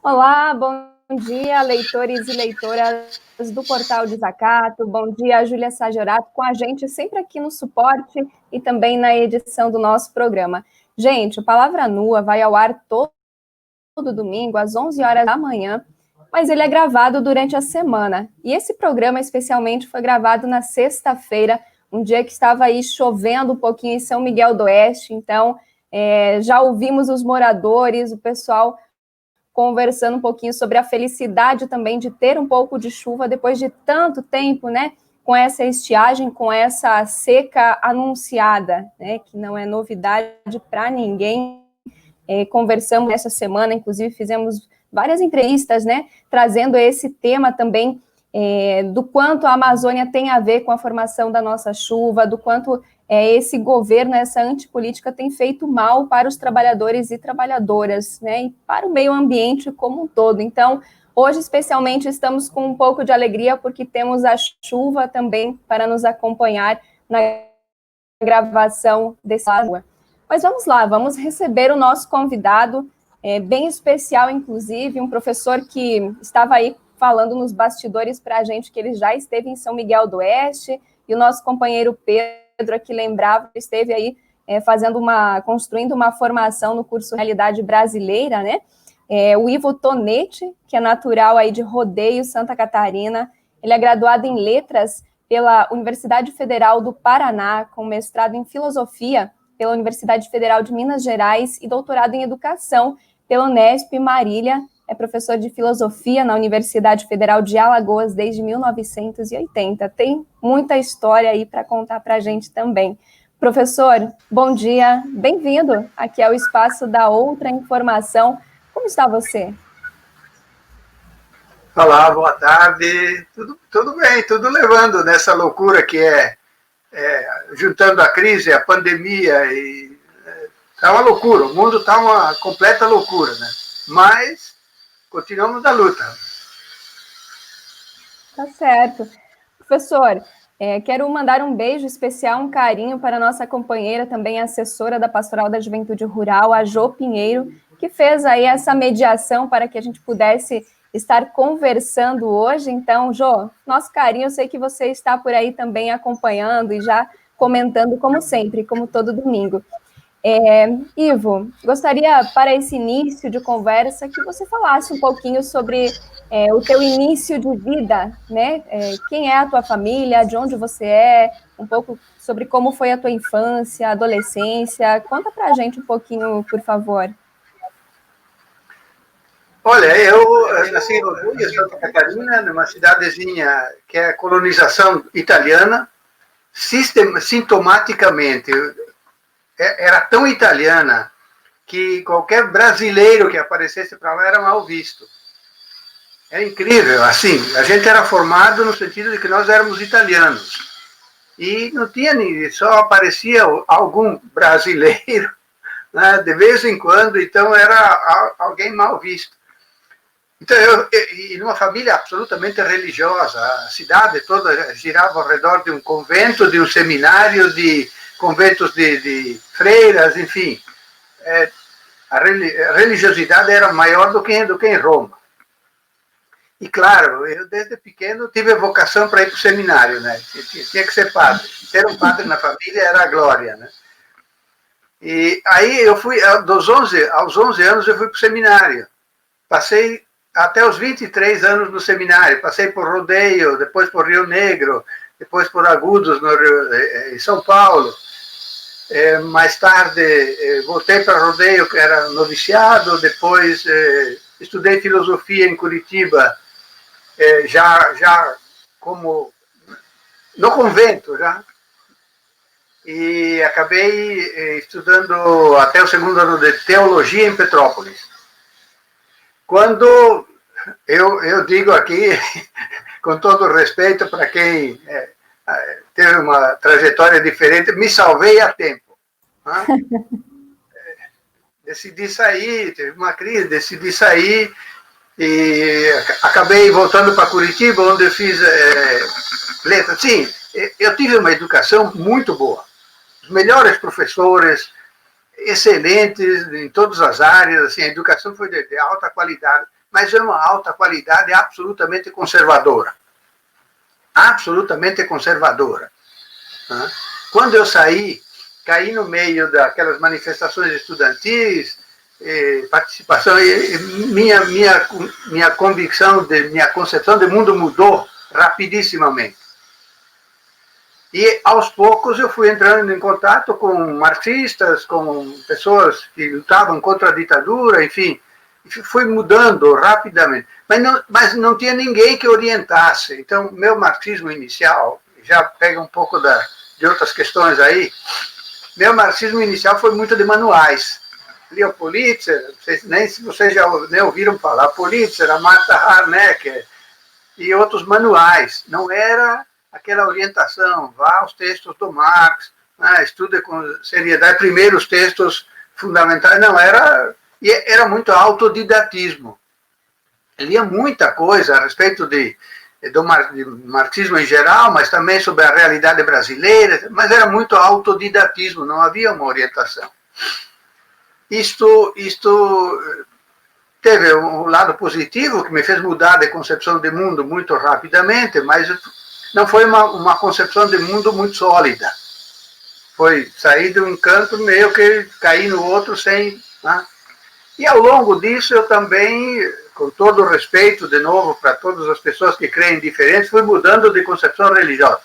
Olá, bom dia, leitores e leitoras do Portal Desacato. Bom dia, Júlia Sajorato, com a gente sempre aqui no suporte e também na edição do nosso programa. Gente, o Palavra Nua vai ao ar todo domingo, às 11 horas da manhã, mas ele é gravado durante a semana. E esse programa, especialmente, foi gravado na sexta-feira, um dia que estava aí chovendo um pouquinho em São Miguel do Oeste. Então, já ouvimos os moradores, o pessoal conversando um pouquinho sobre a felicidade também de ter um pouco de chuva depois de tanto tempo, né? Com essa estiagem, com essa seca anunciada, né? Que não é novidade para ninguém. Conversamos essa semana, inclusive fizemos várias entrevistas, né? Trazendo esse tema também do quanto a Amazônia tem a ver com a formação da nossa chuva, do quanto esse governo, essa antipolítica tem feito mal para os trabalhadores e trabalhadoras, né, e para o meio ambiente como um todo. Então, hoje, especialmente, estamos com um pouco de alegria, porque temos a chuva também para nos acompanhar na gravação desse água. Mas vamos lá, vamos receber o nosso convidado, bem especial, inclusive, um professor que estava aí falando nos bastidores para a gente que ele já esteve em São Miguel do Oeste, e o nosso companheiro Pedro aqui lembrava, esteve aí construindo uma formação no curso Realidade Brasileira, né? O Ivo Tonetti, que é natural aí de Rodeio, Santa Catarina, ele é graduado em Letras pela Universidade Federal do Paraná, com mestrado em Filosofia pela Universidade Federal de Minas Gerais e doutorado em Educação pela Unesp Marília. É professor de Filosofia na Universidade Federal de Alagoas desde 1980. Tem muita história aí para contar para a gente também. Professor, bom dia, bem-vindo aqui ao Espaço da Outra Informação. Como está você? Olá, boa tarde. Tudo bem, tudo levando nessa loucura que juntando a crise, a pandemia, e tá uma loucura, o mundo tá uma completa loucura, né? Mas continuamos na luta. Tá certo. Professor, quero mandar um beijo especial, um carinho para a nossa companheira, também assessora da Pastoral da Juventude Rural, a Jô Pinheiro, que fez aí essa mediação para que a gente pudesse estar conversando hoje. Então, Jô, nosso carinho, eu sei que você está por aí também acompanhando e já comentando, como sempre, como todo domingo. Ivo, gostaria, para esse início de conversa, que você falasse um pouquinho sobre o teu início de vida, né? Quem é a tua família, de onde você é, um pouco sobre como foi a tua infância, adolescência. Conta para a gente um pouquinho, por favor. Olha, eu nasci em Rodeio, Santa Catarina, numa cidadezinha que é colonização italiana, sintomaticamente. Era tão italiana que qualquer brasileiro que aparecesse para lá era mal visto. É incrível, assim, a gente era formado no sentido de que nós éramos italianos. E não tinha ninguém, só aparecia algum brasileiro, né, de vez em quando, então era alguém mal visto. Então, e numa família absolutamente religiosa, a cidade toda girava ao redor de um convento, de um seminário, de conventos de freiras, enfim. A religiosidade era maior do que em Roma. E, claro, eu desde pequeno tive vocação para ir para o seminário, né? Tinha que ser padre. Ser um padre na família era a glória, né? E aí eu fui, aos 11 anos eu fui para o seminário. Passei até os 23 anos no seminário. Passei por Rodeio, depois por Rio Negro, depois por Agudos, em São Paulo. Mais tarde voltei para Rodeio, que era noviciado, depois estudei filosofia em Curitiba, já como no convento, já. E acabei estudando até o segundo ano de teologia em Petrópolis. Quando eu digo aqui, com todo respeito para quem teve uma trajetória diferente, me salvei a tempo. Né? Decidi sair, teve uma crise, decidi sair e acabei voltando para Curitiba, onde eu fiz letras. Sim, eu tive uma educação muito boa. Os melhores professores, excelentes em todas as áreas, assim, a educação foi de alta qualidade, mas é uma alta qualidade absolutamente conservadora. Absolutamente conservadora. Quando eu saí, caí no meio daquelas manifestações estudantis, participação, e minha convicção, minha concepção de mundo mudou rapidissimamente. E, aos poucos, eu fui entrando em contato com marxistas, com pessoas que lutavam contra a ditadura, enfim, fui mudando rapidamente. Mas não tinha ninguém que orientasse. Então, meu marxismo inicial, já pega um pouco de outras questões aí, meu marxismo inicial foi muito de manuais. Lia o Pulitzer, nem se vocês já nem ouviram falar, Pulitzer, a Martha Harnecker e outros manuais. Não era aquela orientação, vá aos textos do Marx, estude com seriedade, primeiro os textos fundamentais, não, era muito autodidatismo. Lia muita coisa a respeito do marxismo em geral, mas também sobre a realidade brasileira, mas era muito autodidatismo, não havia uma orientação. Isto teve um lado positivo, que me fez mudar de concepção de mundo muito rapidamente, mas não foi uma concepção de mundo muito sólida. Foi sair de um canto meio que cair no outro sem... E ao longo disso eu também, com todo o respeito, de novo, para todas as pessoas que creem diferentes, fui mudando de concepção religiosa.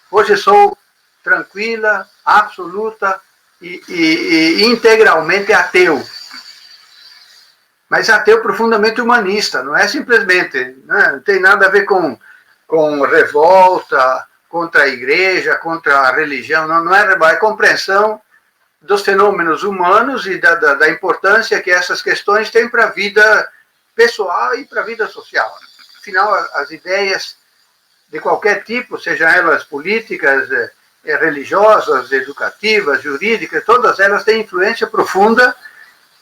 Hoje sou tranquila, absoluta e integralmente ateu. Mas ateu profundamente humanista, não é simplesmente, não tem nada a ver com revolta contra a igreja, contra a religião, não é compreensão dos fenômenos humanos e da importância que essas questões têm para a vida pessoal e para a vida social. Afinal, as ideias de qualquer tipo, sejam elas políticas, religiosas, educativas, jurídicas, todas elas têm influência profunda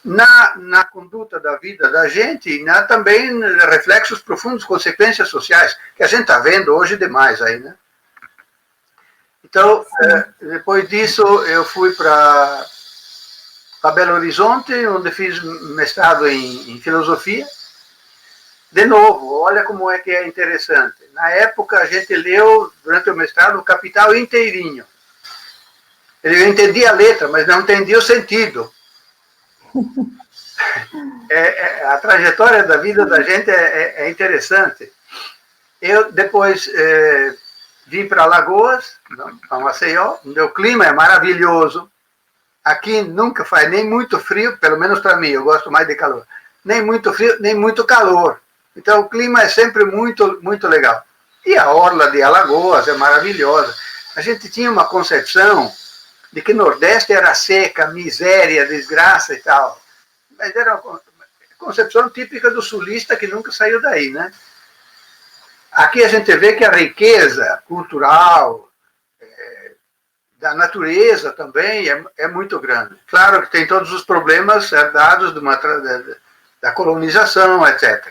na conduta da vida da gente e também reflexos profundos, consequências sociais, que a gente está vendo hoje demais aí, né? Então, depois disso, eu fui para Belo Horizonte, onde fiz mestrado em filosofia. De novo, olha como é que é interessante. Na época, a gente leu, durante o mestrado, o Capital inteirinho. Eu entendia a letra, mas não entendia o sentido. A trajetória da vida da gente é interessante. Eu depois vim para Alagoas, para Maceió, onde o clima é maravilhoso. Aqui nunca faz nem muito frio, pelo menos para mim, eu gosto mais de calor. Nem muito frio, nem muito calor. Então o clima é sempre muito, muito legal. E a orla de Alagoas é maravilhosa. A gente tinha uma concepção de que Nordeste era seca, miséria, desgraça e tal. Mas era uma concepção típica do sulista que nunca saiu daí, né? Aqui a gente vê que a riqueza cultural, da natureza também é muito grande. Claro que tem todos os problemas herdados da colonização, etc.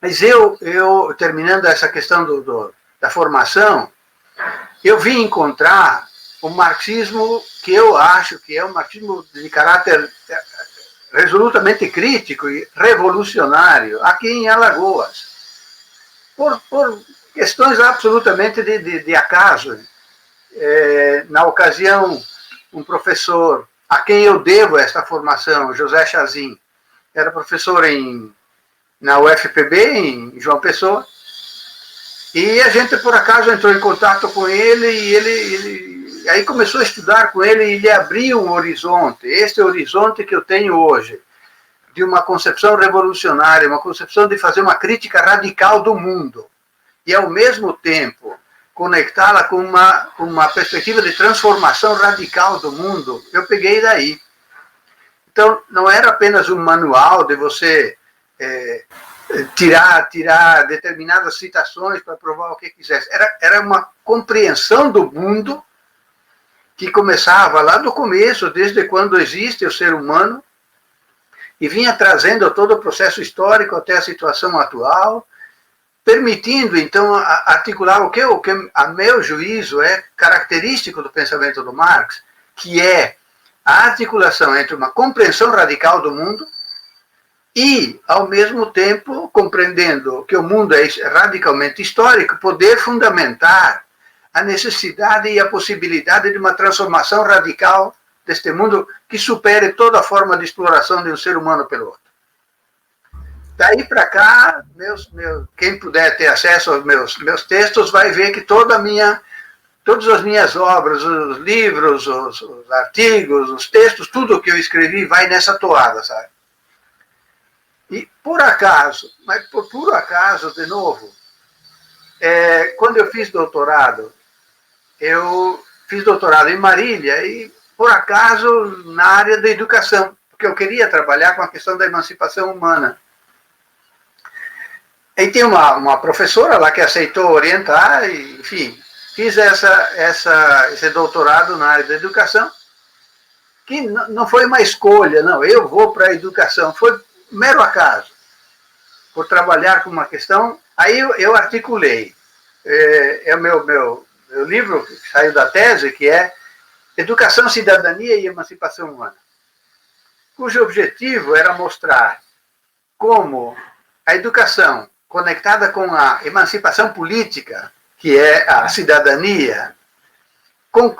Mas eu terminando essa questão da formação, eu vim encontrar o marxismo que eu acho que é um marxismo de caráter resolutamente crítico e revolucionário aqui em Alagoas. Por questões absolutamente de acaso. Na ocasião, um professor a quem eu devo esta formação, José Chazin, era professor na UFPB, em João Pessoa, e a gente, por acaso, entrou em contato com ele, e ele aí começou a estudar com ele, e ele abriu um horizonte, este horizonte que eu tenho hoje, de uma concepção revolucionária, uma concepção de fazer uma crítica radical do mundo, e, ao mesmo tempo, conectá-la com uma perspectiva de transformação radical do mundo, eu peguei daí. Então, não era apenas um manual de você tirar determinadas citações para provar o que quisesse. Era uma compreensão do mundo que começava lá do começo, desde quando existe o ser humano, e vinha trazendo todo o processo histórico até a situação atual, permitindo, então, articular o que, a meu juízo, é característico do pensamento do Marx, que é a articulação entre uma compreensão radical do mundo e, ao mesmo tempo, compreendendo que o mundo é radicalmente histórico, poder fundamentar a necessidade e a possibilidade de uma transformação radical deste mundo que supere toda forma de exploração de um ser humano pelo outro. Daí para cá, quem puder ter acesso aos meus textos vai ver que todas as minhas obras, os livros, os artigos, os textos, tudo que eu escrevi vai nessa toada, sabe? E por acaso, mas por puro acaso, de novo, quando eu fiz doutorado em Marília e, por acaso, na área da educação, porque eu queria trabalhar com a questão da emancipação humana. E tem uma professora lá que aceitou orientar, e, enfim, fiz esse doutorado na área da educação, que não foi uma escolha, não, eu vou para a educação, foi mero acaso, por trabalhar com uma questão, aí eu articulei, o meu livro que saiu da tese, que é Educação, Cidadania e Emancipação Humana, cujo objetivo era mostrar como a educação, conectada com a emancipação política, que é a cidadania,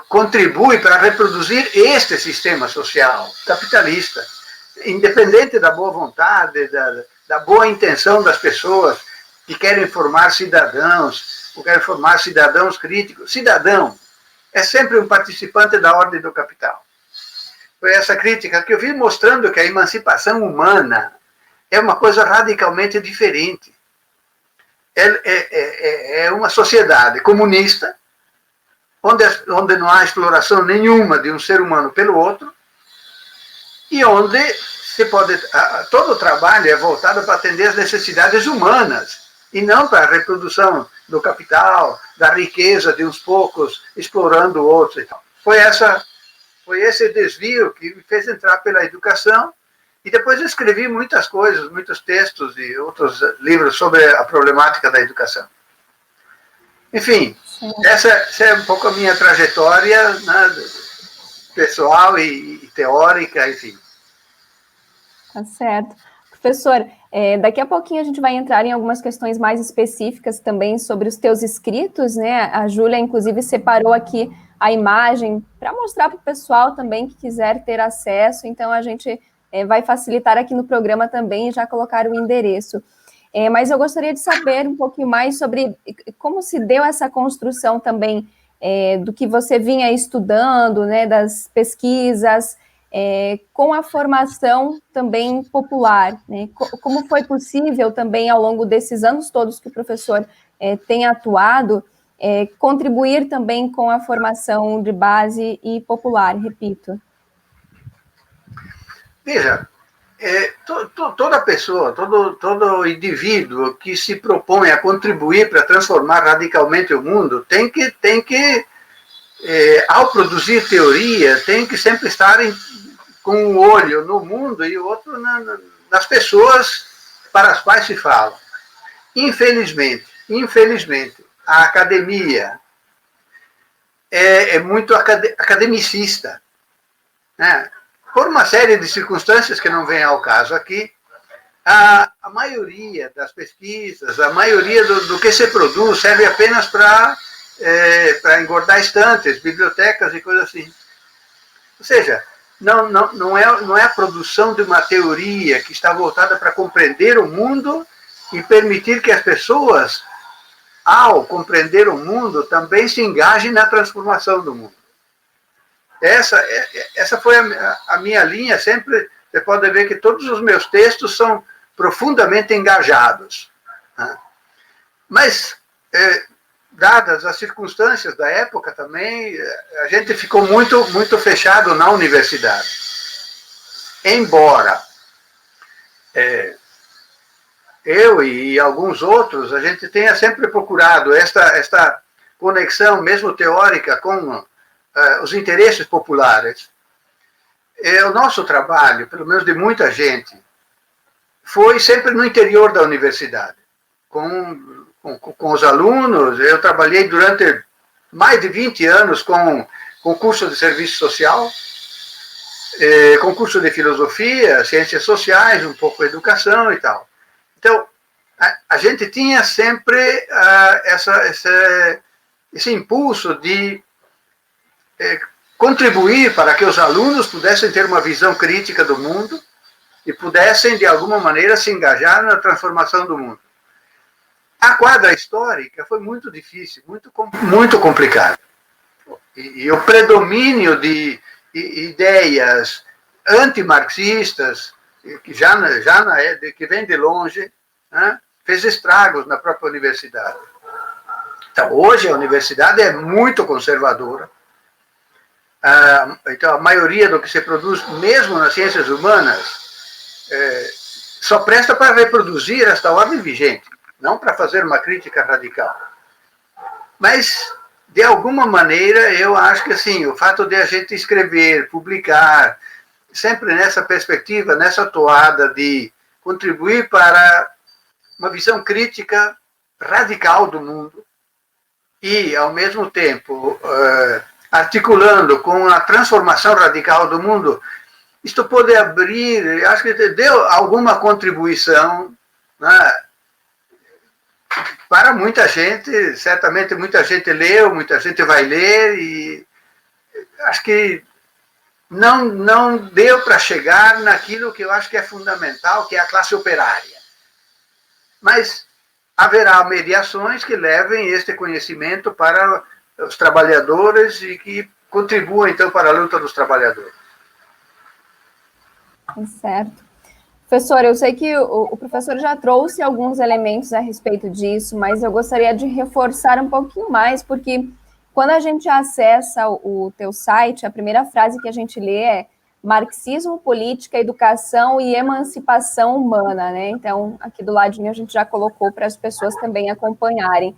contribui para reproduzir este sistema social capitalista, independente da boa vontade, da boa intenção das pessoas que querem formar cidadãos, ou querem formar cidadãos críticos. Cidadão é sempre um participante da ordem do capital. Foi essa crítica que eu vi mostrando que a emancipação humana é uma coisa radicalmente diferente. É uma sociedade comunista, onde não há exploração nenhuma de um ser humano pelo outro, e onde todo o trabalho é voltado para atender as necessidades humanas, e não para a reprodução do capital, da riqueza de uns poucos, explorando outros e tal. Foi esse desvio que me fez entrar pela educação. E depois eu escrevi muitas coisas, muitos textos e outros livros sobre a problemática da educação. Enfim, essa é um pouco a minha trajetória, né, pessoal e teórica, enfim. Tá certo. Professor, daqui a pouquinho a gente vai entrar em algumas questões mais específicas também sobre os teus escritos, né? A Júlia, inclusive, separou aqui a imagem para mostrar para o pessoal também que quiser ter acesso, então a gente vai facilitar aqui no programa também já colocar o endereço. Mas eu gostaria de saber um pouquinho mais sobre como se deu essa construção também do que você vinha estudando, né, das pesquisas, com a formação também popular, né? Como foi possível também, ao longo desses anos todos que o professor tem atuado, contribuir também com a formação de base e popular, repito. Veja, toda pessoa, todo indivíduo que se propõe a contribuir para transformar radicalmente o mundo tem que ao produzir teoria, tem que sempre estar com um olho no mundo e o outro nas pessoas para as quais se fala. Infelizmente, a academia é muito academicista, né? Por uma série de circunstâncias que não vem ao caso aqui, a maioria das pesquisas, a maioria do que se produz serve apenas para engordar estantes, bibliotecas e coisas assim. Ou seja, não é a produção de uma teoria que está voltada para compreender o mundo e permitir que as pessoas, ao compreender o mundo, também se engajem na transformação do mundo. Essa foi a minha linha, sempre. Você pode ver que todos os meus textos são profundamente engajados. Né? Mas, dadas as circunstâncias da época também, a gente ficou muito fechado na universidade. Embora eu e alguns outros, a gente tenha sempre procurado esta conexão, mesmo teórica, com os interesses populares. O nosso trabalho, pelo menos de muita gente, foi sempre no interior da universidade, com os alunos. Eu trabalhei durante mais de 20 anos com curso de serviço social, concurso de filosofia, ciências sociais, um pouco educação e tal. Então, a gente tinha sempre esse impulso de contribuir para que os alunos pudessem ter uma visão crítica do mundo e pudessem, de alguma maneira, se engajar na transformação do mundo. A quadra histórica foi muito difícil, muito complicada. E o predomínio de ideias antimarxistas, que vem de longe, né, fez estragos na própria universidade. Então, hoje a universidade é muito conservadora. Então, a maioria do que se produz, mesmo nas ciências humanas, só presta para reproduzir esta ordem vigente, não para fazer uma crítica radical. Mas, de alguma maneira, eu acho que assim, o fato de a gente escrever, publicar, sempre nessa perspectiva, nessa toada de contribuir para uma visão crítica radical do mundo e, ao mesmo tempo, articulando com a transformação radical do mundo, isto pode abrir, acho que deu alguma contribuição, né, para muita gente. Certamente muita gente leu, muita gente vai ler, e acho que não deu para chegar naquilo que eu acho que é fundamental, que é a classe operária. Mas haverá mediações que levem este conhecimento para os trabalhadores e que contribuam, então, para a luta dos trabalhadores. Certo. Professor, eu sei que o professor já trouxe alguns elementos a respeito disso, mas eu gostaria de reforçar um pouquinho mais, porque quando a gente acessa o teu site, a primeira frase que a gente lê é marxismo, política, educação e emancipação humana, né? Então, aqui do ladinho a gente já colocou para as pessoas também acompanharem.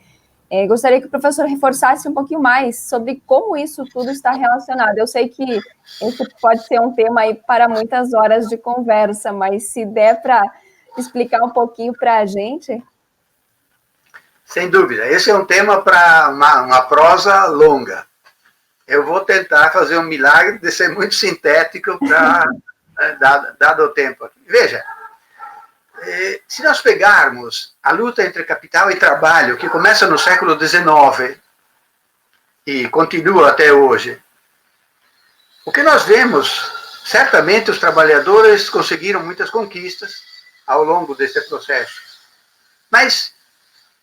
Gostaria que o professor reforçasse um pouquinho mais sobre como isso tudo está relacionado. Eu sei que esse pode ser um tema aí para muitas horas de conversa, mas se der para explicar um pouquinho para a gente. Sem dúvida. Esse é um tema para uma prosa longa. Eu vou tentar fazer um milagre de ser muito sintético, dado o tempo. Veja, se nós pegarmos a luta entre capital e trabalho, que começa no século XIX e continua até hoje, o que nós vemos, certamente os trabalhadores conseguiram muitas conquistas ao longo desse processo, mas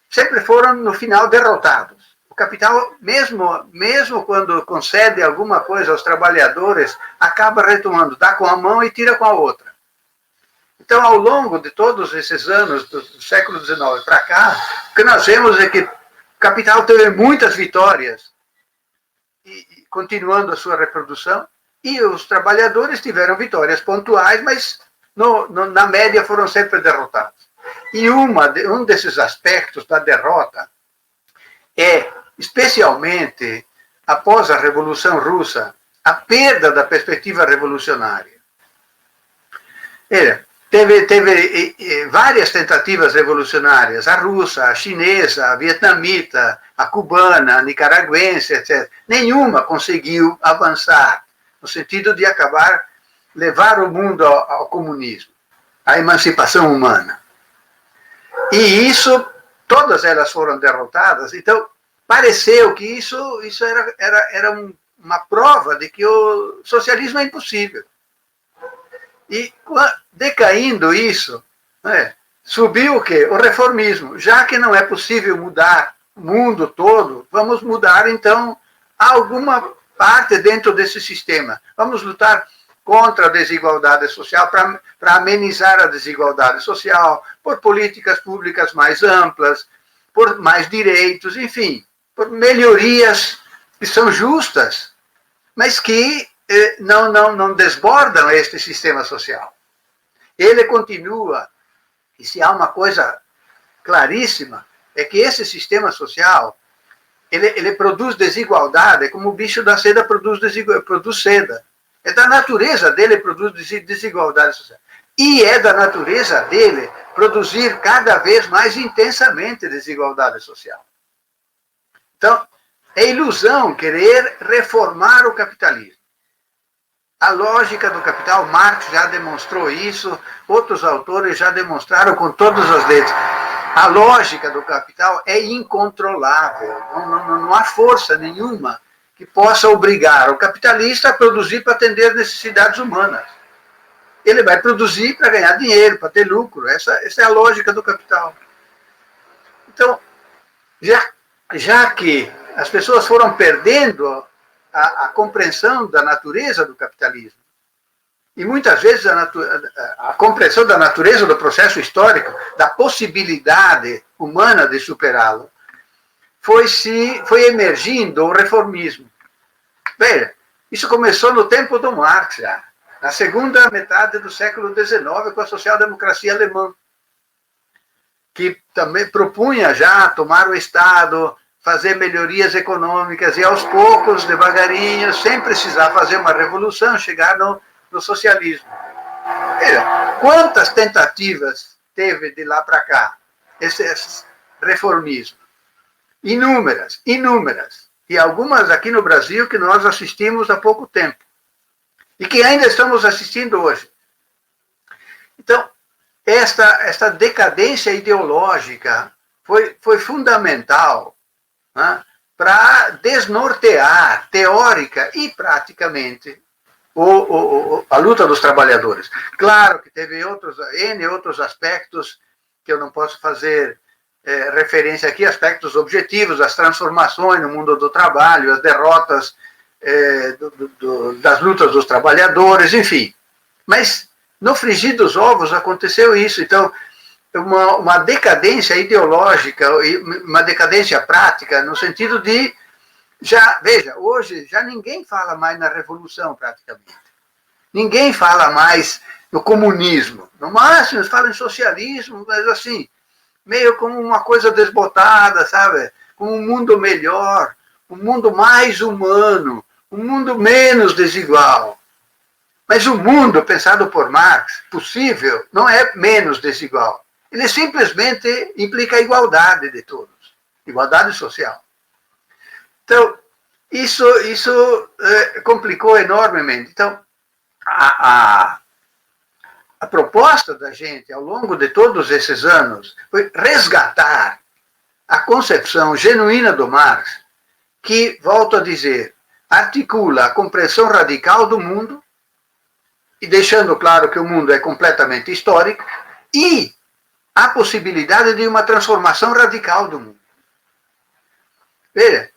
sempre foram, no final, derrotados. O capital, mesmo quando concede alguma coisa aos trabalhadores, acaba retomando, dá com a mão e tira com a outra. Então, ao longo de todos esses anos, do século XIX para cá, o que nós vemos é que o capital teve muitas vitórias, continuando a sua reprodução, e os trabalhadores tiveram vitórias pontuais, mas na média foram sempre derrotados. E um desses aspectos da derrota é, especialmente após a Revolução Russa, a perda da perspectiva revolucionária. Teve várias tentativas revolucionárias, a russa, a chinesa, a vietnamita, a cubana, a nicaragüense, etc. Nenhuma conseguiu avançar no sentido de levar o mundo ao comunismo, à emancipação humana. E isso, todas elas foram derrotadas. Então, pareceu que isso era uma prova de que o socialismo é impossível. E, decaindo isso, subiu o quê? O reformismo. Já que não é possível mudar o mundo todo, vamos mudar, então, alguma parte dentro desse sistema. Vamos lutar contra a desigualdade social, para amenizar a desigualdade social, por políticas públicas mais amplas, por mais direitos, enfim, por melhorias que são justas, mas que não desbordam este sistema social. Ele continua, e se há uma coisa claríssima, é que esse sistema social, ele produz desigualdade, como o bicho da seda produz seda. É da natureza dele produzir desigualdade social. E é da natureza dele produzir cada vez mais intensamente desigualdade social. Então, é ilusão querer reformar o capitalismo. A lógica do capital, Marx já demonstrou isso, outros autores já demonstraram com todas as letras. A lógica do capital é incontrolável, não há força nenhuma que possa obrigar o capitalista a produzir para atender necessidades humanas. Ele vai produzir para ganhar dinheiro, para ter lucro. Essa é a lógica do capital. Então, já que as pessoas foram perdendo a compreensão da natureza do capitalismo, e muitas vezes a compreensão da natureza do processo histórico, da possibilidade humana de superá-lo, foi emergindo o reformismo. Veja, isso começou no tempo do Marx, já, na segunda metade do século XIX, com a social-democracia alemã, que também propunha já tomar o Estado, fazer melhorias econômicas, e aos poucos, devagarinho, sem precisar fazer uma revolução, chegar no socialismo. Veja, quantas tentativas teve de lá para cá esse reformismo? Inúmeras, inúmeras. E algumas aqui no Brasil que nós assistimos há pouco tempo. E que ainda estamos assistindo hoje. Então, esta decadência ideológica foi fundamental, né, para desnortear, teórica e praticamente, a luta dos trabalhadores. Claro que teve N outros aspectos que eu não posso fazer referência aqui, aspectos objetivos, as transformações no mundo do trabalho, as derrotas das lutas dos trabalhadores, enfim. Mas no frigir dos ovos aconteceu isso. Então, uma decadência ideológica, uma decadência prática, no sentido de, veja, hoje já ninguém fala mais na revolução, praticamente. Ninguém fala mais no comunismo. No máximo, fala em socialismo, mas assim, meio como uma coisa desbotada, sabe? Como um mundo melhor, um mundo mais humano, um mundo menos desigual. Mas o mundo, pensado por Marx, possível, não é menos desigual. Ele simplesmente implica a igualdade de todos, igualdade social. Então, isso complicou enormemente. Então, a proposta da gente, ao longo de todos esses anos, foi resgatar a concepção genuína do Marx, que, volto a dizer, articula a compreensão radical do mundo, e deixando claro que o mundo é completamente histórico, e a possibilidade de uma transformação radical do mundo. Veja,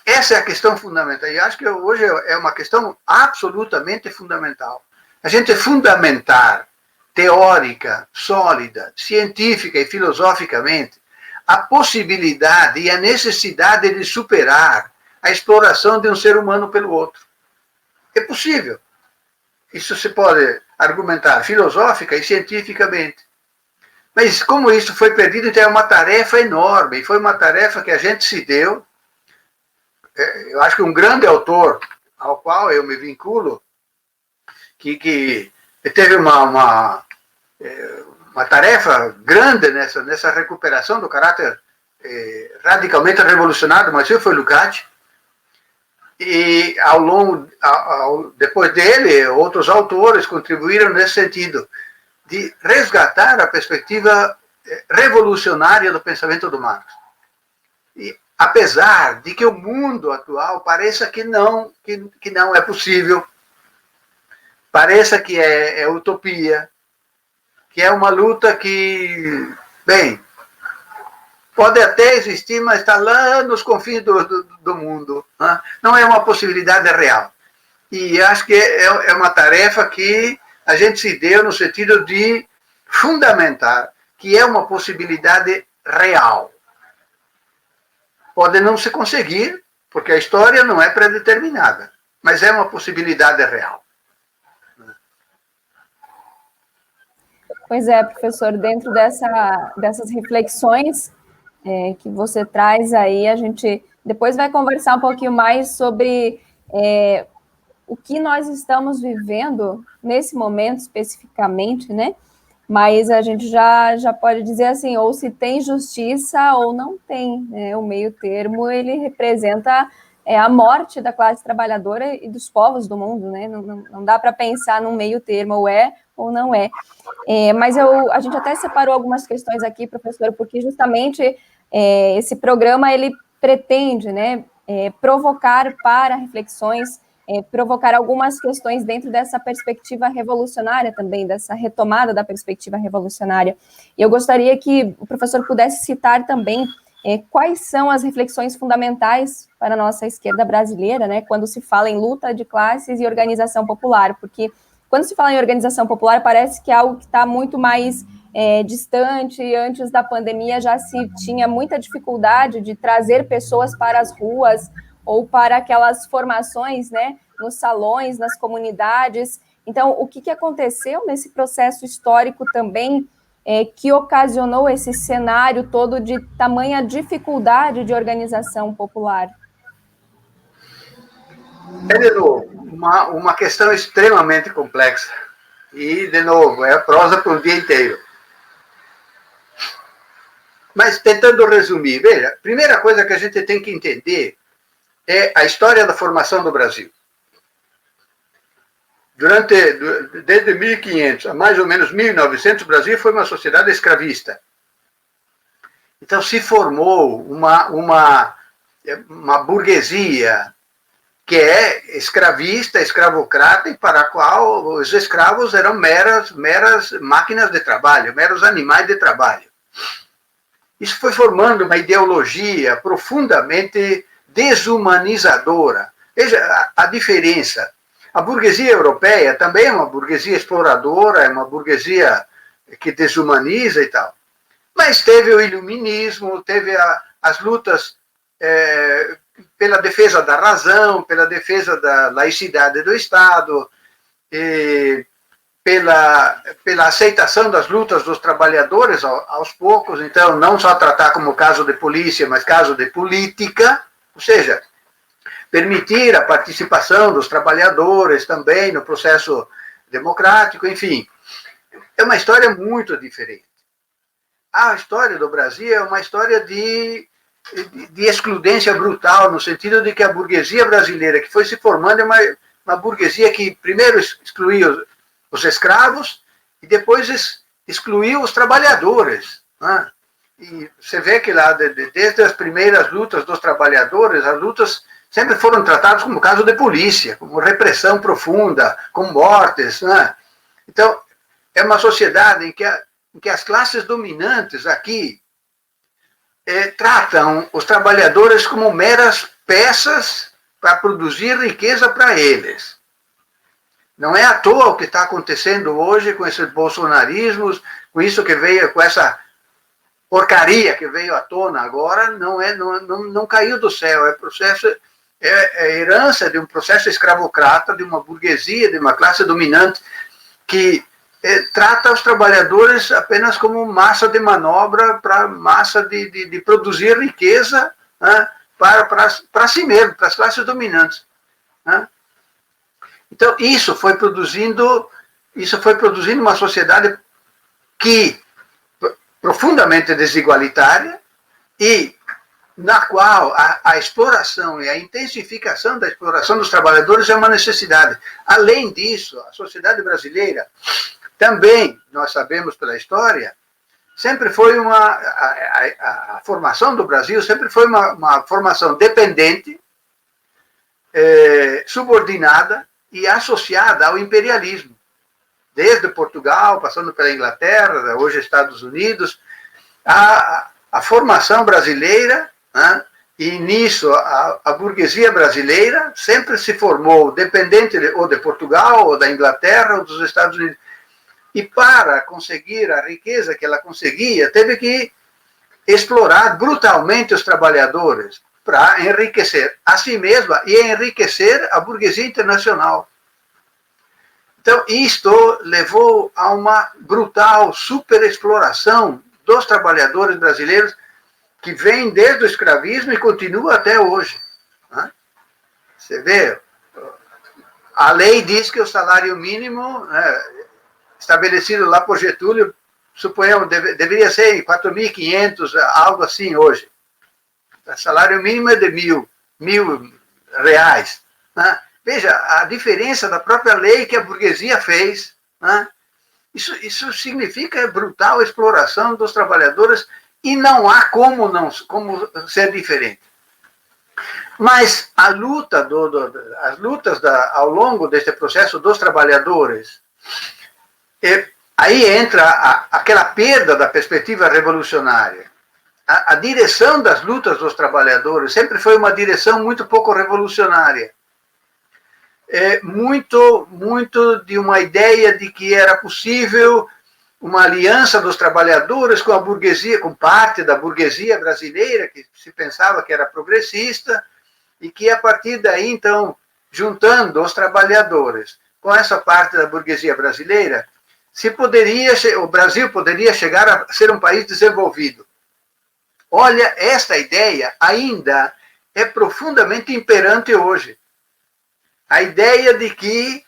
essa é a questão fundamental, e acho que hoje é uma questão absolutamente fundamental. A gente fundamentar, teórica, sólida, científica e filosoficamente, a possibilidade e a necessidade de superar a exploração de um ser humano pelo outro. É possível. Isso se pode argumentar filosofica e cientificamente. Mas como isso foi perdido, então é uma tarefa enorme, e foi uma tarefa que a gente se deu. Eu acho que um grande autor, ao qual eu me vinculo, que teve uma tarefa grande nessa recuperação do caráter radicalmente revolucionário, mas foi Lukács. E depois dele, outros autores contribuíram nesse sentido, de resgatar a perspectiva revolucionária do pensamento do Marx. E apesar de que o mundo atual pareça que não é possível, pareça que é utopia, que é uma luta que, bem, pode até existir, mas está lá nos confins do mundo. Né? Não é uma possibilidade real. E acho que é uma tarefa que a gente se deu no sentido de fundamentar que é uma possibilidade real. Pode não se conseguir, porque a história não é predeterminada, mas é uma possibilidade real. Pois é, professor, dentro dessas reflexões que você traz aí, a gente depois vai conversar um pouquinho mais sobre o que nós estamos vivendo nesse momento especificamente, né? Mas a gente já pode dizer assim, ou se tem justiça ou não tem, né? O meio termo, ele representa a morte da classe trabalhadora e dos povos do mundo, né? Não dá para pensar num meio termo, ou é ou não é. Mas a gente até separou algumas questões aqui, professor, porque justamente esse programa, ele pretende, né, provocar para reflexões, provocar algumas questões dentro dessa perspectiva revolucionária também, dessa retomada da perspectiva revolucionária. E eu gostaria que o professor pudesse citar também quais são as reflexões fundamentais para a nossa esquerda brasileira, né, quando se fala em luta de classes e organização popular, porque quando se fala em organização popular, parece que é algo que está muito mais distante. Antes da pandemia já se tinha muita dificuldade de trazer pessoas para as ruas ou para aquelas formações, né, nos salões, nas comunidades. Então, o que aconteceu nesse processo histórico também que ocasionou esse cenário todo de tamanha dificuldade de organização popular? De novo, uma questão extremamente complexa. E, de novo, é a prosa por um dia inteiro. Mas, tentando resumir, veja, a primeira coisa que a gente tem que entender é a história da formação do Brasil. Desde 1500 a mais ou menos 1900, o Brasil foi uma sociedade escravista. Então, se formou uma burguesia que é escravista, escravocrata, e para a qual os escravos eram meras máquinas de trabalho, meros animais de trabalho. Isso foi formando uma ideologia profundamente desumanizadora. Veja a diferença. A burguesia europeia também é uma burguesia exploradora, é uma burguesia que desumaniza e tal. Mas teve o iluminismo, teve as lutas pela defesa da razão, pela defesa da laicidade do Estado, pela aceitação das lutas dos trabalhadores aos poucos. Então, não só tratar como caso de polícia, mas caso de política, ou seja, permitir a participação dos trabalhadores também no processo democrático, enfim. É uma história muito diferente. A história do Brasil é uma história de excludência brutal, no sentido de que a burguesia brasileira que foi se formando é uma burguesia que primeiro excluiu os escravos e depois excluiu os trabalhadores, né? E você vê que lá, desde as primeiras lutas dos trabalhadores, as lutas sempre foram tratadas como caso de polícia, como repressão profunda, com mortes, né? Então, é uma sociedade em que as classes dominantes aqui tratam os trabalhadores como meras peças para produzir riqueza para eles. Não é à toa o que está acontecendo hoje com esses bolsonarismos, com isso que veio, com essa porcaria que veio à tona agora, não caiu do céu, é herança de um processo escravocrata, de uma burguesia, de uma classe dominante que trata os trabalhadores apenas como massa de manobra, para massa de produzir riqueza, né, para si mesmo, para as classes dominantes, né? Então, isso foi produzindo uma sociedade profundamente desigualitária e na qual a exploração e a intensificação da exploração dos trabalhadores é uma necessidade. Além disso, a sociedade brasileira também, nós sabemos pela história, sempre foi a formação do Brasil sempre foi uma formação dependente, subordinada e associada ao imperialismo. Desde Portugal, passando pela Inglaterra, hoje Estados Unidos, a formação brasileira, né, e nisso a burguesia brasileira sempre se formou dependente ou de Portugal, ou da Inglaterra, ou dos Estados Unidos. E para conseguir a riqueza que ela conseguia, teve que explorar brutalmente os trabalhadores para enriquecer a si mesma e enriquecer a burguesia internacional. Então, isto levou a uma brutal superexploração dos trabalhadores brasileiros, que vem desde o escravismo e continua até hoje, né? Você vê, a lei diz que o salário mínimo, né, estabelecido lá por Getúlio, suponhamos, deveria ser 4.500, algo assim hoje. O salário mínimo é de 1.000 reais. Né? Veja, a diferença da própria lei que a burguesia fez. Né? Isso significa brutal exploração dos trabalhadores e não há como ser diferente. Mas a luta as lutas ao longo deste processo dos trabalhadores, aí entra aquela perda da perspectiva revolucionária. A direção das lutas dos trabalhadores sempre foi uma direção muito pouco revolucionária. Muito de uma ideia de que era possível uma aliança dos trabalhadores com a burguesia, com parte da burguesia brasileira, que se pensava que era progressista, e que a partir daí, então, juntando os trabalhadores com essa parte da burguesia brasileira, o Brasil poderia chegar a ser um país desenvolvido. Olha, esta ideia ainda é profundamente imperante hoje. A ideia de que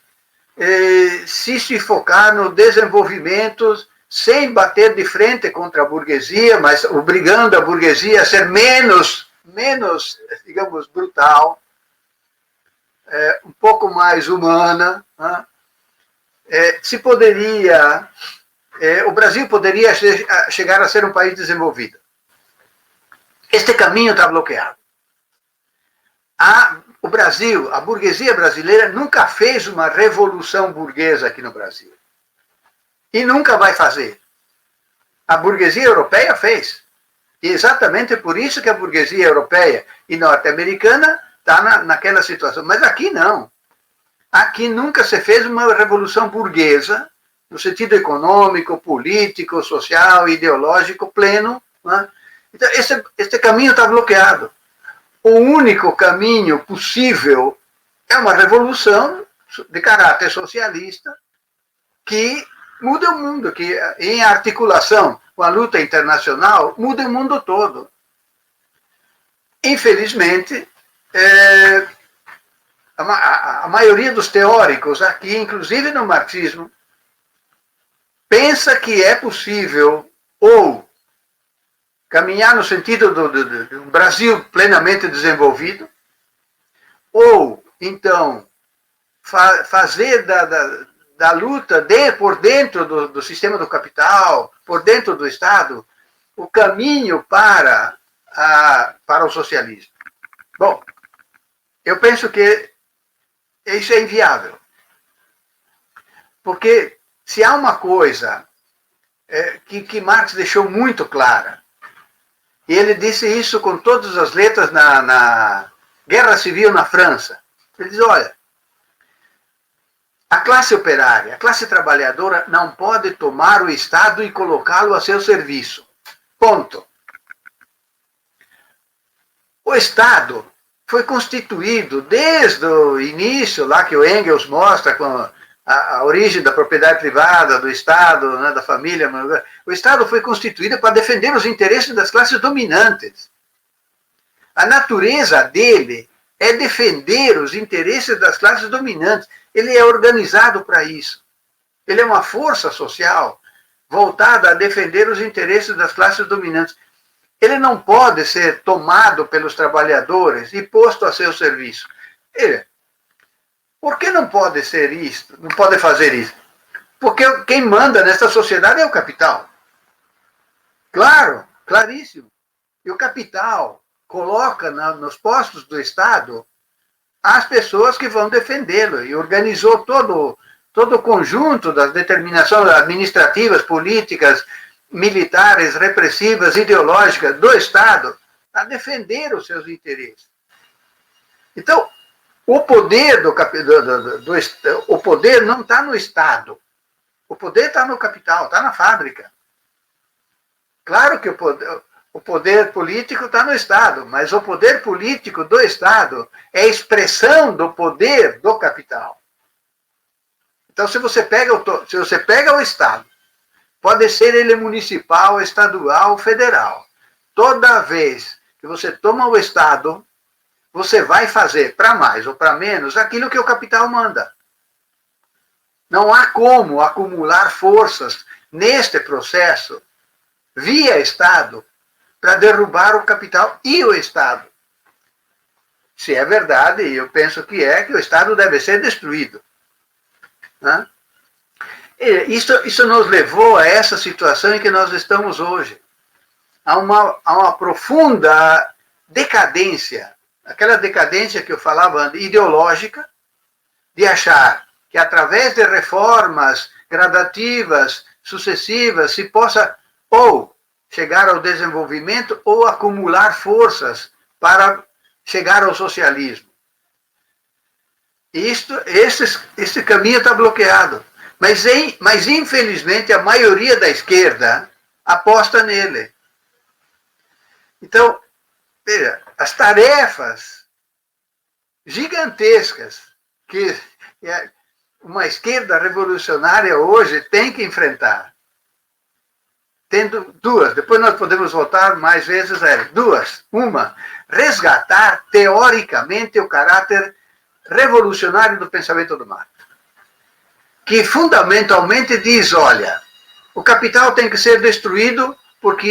se focar no desenvolvimento sem bater de frente contra a burguesia, mas obrigando a burguesia a ser menos, digamos, brutal, um pouco mais humana, né? O Brasil poderia chegar a ser um país desenvolvido. Este caminho está bloqueado. O Brasil, a burguesia brasileira nunca fez uma revolução burguesa aqui no Brasil. E nunca vai fazer. A burguesia europeia fez. E exatamente por isso que a burguesia europeia e norte-americana está naquela situação. Mas aqui não. Aqui nunca se fez uma revolução burguesa, no sentido econômico, político, social, ideológico pleno. Né? Então, este caminho está bloqueado. O único caminho possível é uma revolução de caráter socialista que muda o mundo, que em articulação com a luta internacional muda o mundo todo. Infelizmente, a maioria dos teóricos aqui, inclusive no marxismo, pensa que é possível ou caminhar no sentido do Brasil plenamente desenvolvido, ou, então, fazer da luta por dentro do sistema do capital, por dentro do Estado, o caminho para o socialismo. Bom, eu penso que isso é inviável. Porque se há uma coisa que Marx deixou muito clara, e ele disse isso com todas as letras na Guerra Civil na França. Ele diz, olha, a classe operária, a classe trabalhadora não pode tomar o Estado e colocá-lo a seu serviço. Ponto. O Estado foi constituído desde o início, lá que o Engels mostra com a origem da propriedade privada, do Estado, né, da família. O Estado foi constituído para defender os interesses das classes dominantes. A natureza dele é defender os interesses das classes dominantes. Ele é organizado para isso. Ele é uma força social voltada a defender os interesses das classes dominantes. Ele não pode ser tomado pelos trabalhadores e posto a seu serviço. Por que não pode ser isso? Não pode fazer isso? Porque quem manda nesta sociedade é o capital. Claro, claríssimo. E o capital coloca nos postos do Estado as pessoas que vão defendê-lo e organizou todo o conjunto das determinações administrativas, políticas, militares, repressivas, ideológicas do Estado a defender os seus interesses. Então, o poder o poder não está no Estado. O poder está no capital, está na fábrica. Claro que o poder político está no Estado, mas o poder político do Estado é a expressão do poder do capital. Então, se você pega o Estado, pode ser ele municipal, estadual, federal. Toda vez que você toma o Estado, você vai fazer, para mais ou para menos, aquilo que o capital manda. Não há como acumular forças neste processo, via Estado, para derrubar o capital e o Estado. se é verdade, e eu penso que o Estado deve ser destruído. Né? E isso nos levou a essa situação em que nós estamos hoje. Há uma profunda decadência, aquela decadência que eu falava, ideológica, de achar que através de reformas gradativas, sucessivas, se possa ou chegar ao desenvolvimento ou acumular forças para chegar ao socialismo. Esse caminho está bloqueado. Mas, infelizmente, a maioria da esquerda aposta nele. Então, veja, as tarefas gigantescas que uma esquerda revolucionária hoje tem que enfrentar. Tendo duas, depois nós podemos voltar mais vezes a ela. Duas. Uma, resgatar teoricamente o caráter revolucionário do pensamento do Marx, que fundamentalmente diz, olha, o capital tem que ser destruído porque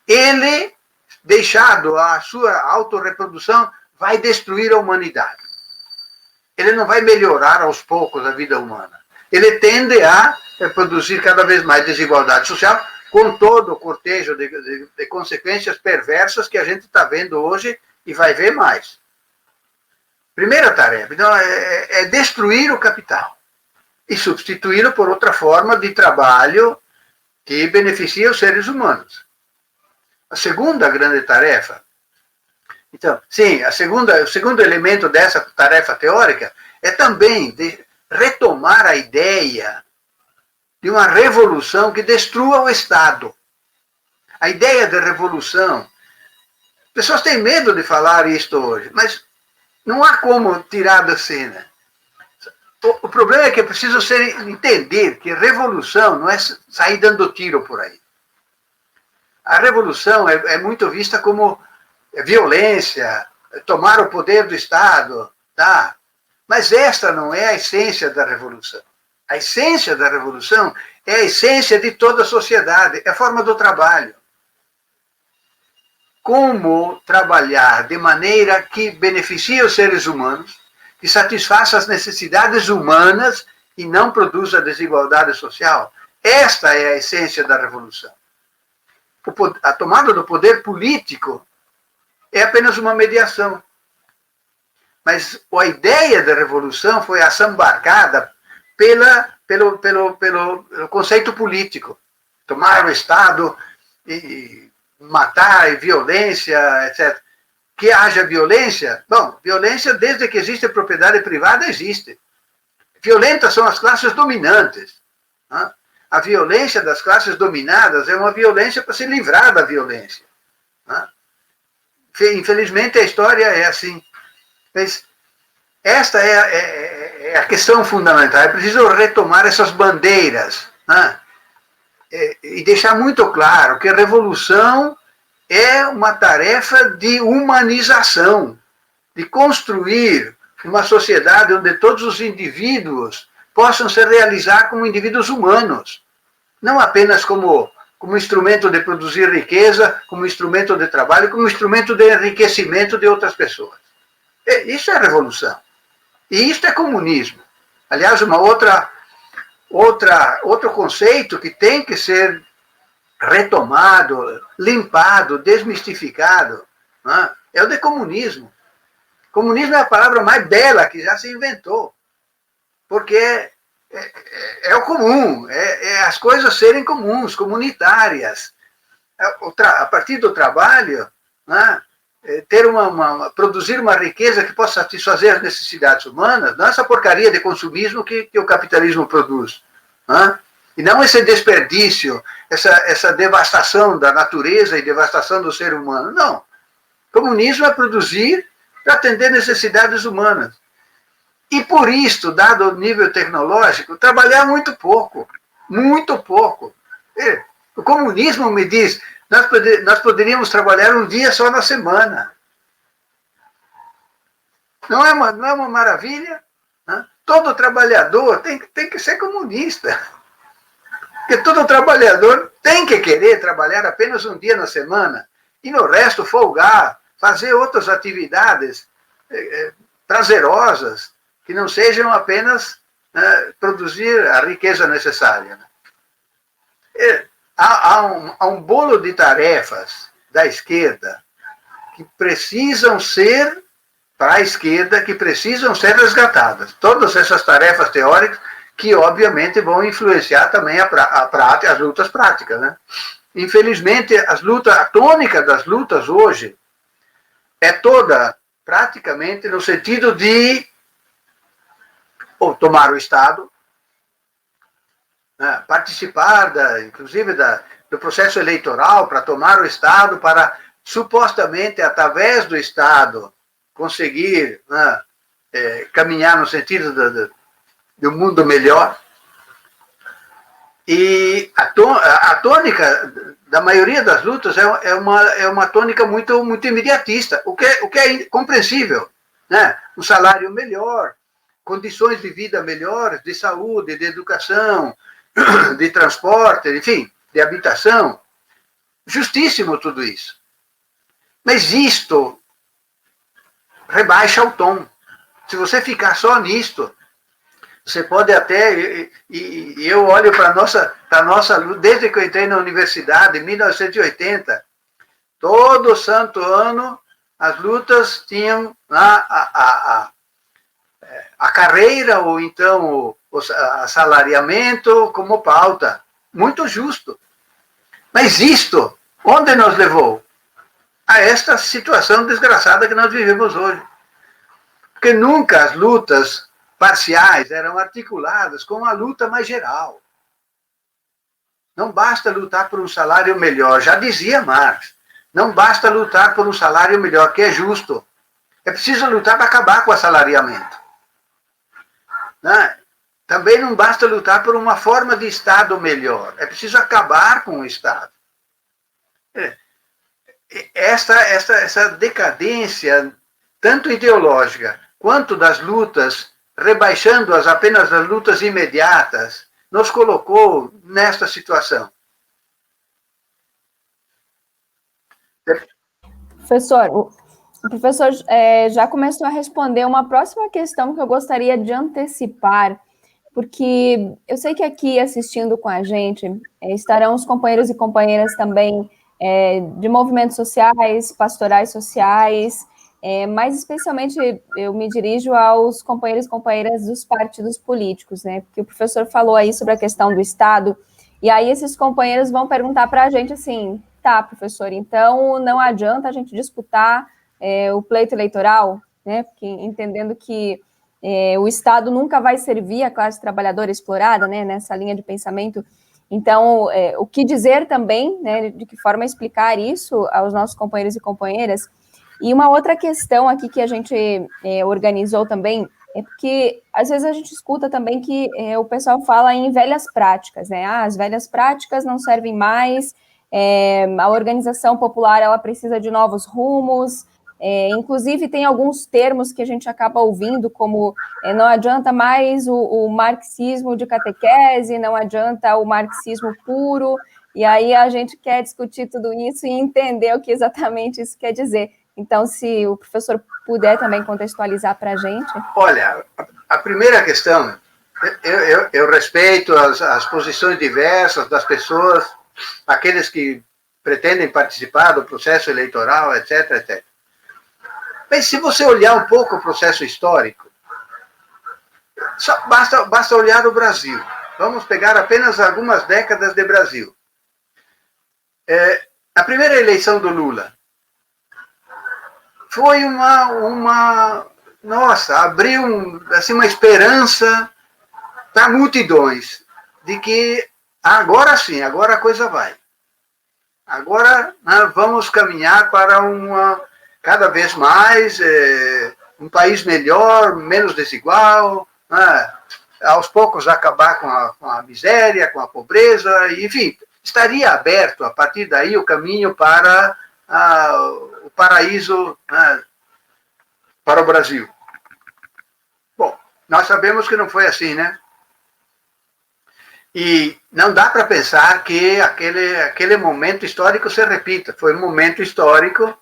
ele deixado a sua autorreprodução, vai destruir a humanidade. Ele não vai melhorar aos poucos a vida humana. Ele tende a produzir cada vez mais desigualdade social, com todo o cortejo de consequências perversas que a gente está vendo hoje e vai ver mais. Primeira tarefa, então, é destruir o capital e substituí-lo por outra forma de trabalho que beneficia os seres humanos. A segunda grande tarefa, então, sim, o segundo elemento dessa tarefa teórica é também de retomar a ideia de uma revolução que destrua o Estado. A ideia de revolução, as pessoas têm medo de falar isto hoje, mas não há como tirar da cena. O problema é que é preciso entender que revolução não é sair dando tiro por aí. A revolução é muito vista como violência, tomar o poder do Estado, tá? Mas esta não é a essência da revolução. A essência da revolução é a essência de toda a sociedade, é a forma do trabalho. Como trabalhar de maneira que beneficie os seres humanos, que satisfaça as necessidades humanas e não produza desigualdade social. Esta é a essência da revolução. A tomada do poder político é apenas uma mediação. Mas a ideia da revolução foi assambarcada pelo conceito político. Tomar o Estado e matar, e violência, etc. Que haja violência? Bom, violência desde que existe a propriedade privada existe. Violentas são as classes dominantes. Né? A violência das classes dominadas é uma violência para se livrar da violência. Né? Infelizmente a história é assim. Mas esta é a questão fundamental. É preciso retomar essas bandeiras, né? E deixar muito claro que a revolução é uma tarefa de humanização, de construir uma sociedade onde todos os indivíduos possam se realizar como indivíduos humanos, não apenas como instrumento de produzir riqueza, como instrumento de trabalho, como instrumento de enriquecimento de outras pessoas. Isso é revolução. E isso é comunismo. Aliás, outro conceito que tem que ser retomado, limpado, desmistificado, né, é o de comunismo. Comunismo é a palavra mais bela que já se inventou, porque é o comum, as coisas serem comuns, comunitárias. A partir do trabalho, né, produzir uma riqueza que possa satisfazer as necessidades humanas, não essa porcaria de consumismo que o capitalismo produz. Né? E não esse desperdício, essa devastação da natureza e devastação do ser humano. Não. Comunismo é produzir para atender necessidades humanas. E por isso, dado o nível tecnológico, trabalhar muito pouco. Muito pouco. O comunismo me diz, nós poderíamos trabalhar um dia só na semana. Não é uma maravilha? Né? Todo trabalhador tem que ser comunista. Porque todo trabalhador tem que querer trabalhar apenas um dia na semana e no resto folgar, fazer outras atividades prazerosas, que não sejam apenas produzir a riqueza necessária. Há um bolo de tarefas da esquerda que precisam ser, para a esquerda, que precisam ser resgatadas. Todas essas tarefas teóricas que, obviamente, vão influenciar também as lutas práticas. Né? Infelizmente, a tônica das lutas hoje é toda praticamente no sentido de tomar o Estado, né, participar, inclusive, do processo eleitoral para tomar o Estado, para supostamente, através do Estado, conseguir, né, caminhar no sentido do mundo melhor. E a tônica da maioria das lutas é uma tônica muito, muito imediatista, o que é compreensível. Né? Um salário melhor, condições de vida melhores, de saúde, de educação, de transporte, enfim, de habitação. Justíssimo tudo isso. Mas isto rebaixa o tom. Se você ficar só nisto, você pode até, e eu olho para a nossa luta, desde que eu entrei na universidade, em 1980, todo santo ano, as lutas tinham a carreira, ou então o assalariamento como pauta. Muito justo. Mas isto, onde nos levou? A esta situação desgraçada que nós vivemos hoje. Porque nunca as lutas parciais eram articuladas com a luta mais geral. Não basta lutar por um salário melhor, já dizia Marx. Não basta lutar por um salário melhor, que é justo. É preciso lutar para acabar com o assalariamento. Também não basta lutar por uma forma de Estado melhor. É preciso acabar com o Estado. Essa decadência, tanto ideológica quanto das lutas, rebaixando-as apenas às lutas imediatas, nos colocou nesta situação. Professor, o professor já começou a responder uma próxima questão que eu gostaria de antecipar, porque eu sei que aqui assistindo com a gente estarão os companheiros e companheiras também de movimentos sociais, pastorais sociais, mas especialmente eu me dirijo aos companheiros e companheiras dos partidos políticos, né? Porque o professor falou aí sobre a questão do Estado, e aí esses companheiros vão perguntar para a gente assim, tá, professor, então não adianta a gente disputar o pleito eleitoral, né? Porque entendendo que o Estado nunca vai servir a classe trabalhadora explorada, né? Nessa linha de pensamento. Então, o que dizer também, né? De que forma explicar isso aos nossos companheiros e companheiras. E uma outra questão aqui que a gente organizou também é porque, às vezes, a gente escuta também que o pessoal fala em velhas práticas, né? As velhas práticas não servem mais, a organização popular ela precisa de novos rumos, inclusive tem alguns termos que a gente acaba ouvindo, como não adianta mais o marxismo de catequese, não adianta o marxismo puro, e aí a gente quer discutir tudo isso e entender o que exatamente isso quer dizer. Então, se o professor puder também contextualizar para a gente. Olha, a primeira questão, eu respeito as posições diversas das pessoas, aqueles que pretendem participar do processo eleitoral, etc, etc. Mas se você olhar um pouco o processo histórico, basta olhar o Brasil. Vamos pegar apenas algumas décadas de Brasil. A primeira eleição do Lula foi abriu assim, uma esperança para multidões de que agora sim, agora a coisa vai. Agora vamos caminhar para cada vez mais um país melhor, menos desigual, aos poucos acabar com a miséria, com a pobreza, enfim, estaria aberto a partir daí o caminho para o paraíso para o Brasil. Bom, nós sabemos que não foi assim, né? E não dá para pensar que aquele momento histórico se repita. Foi um momento histórico,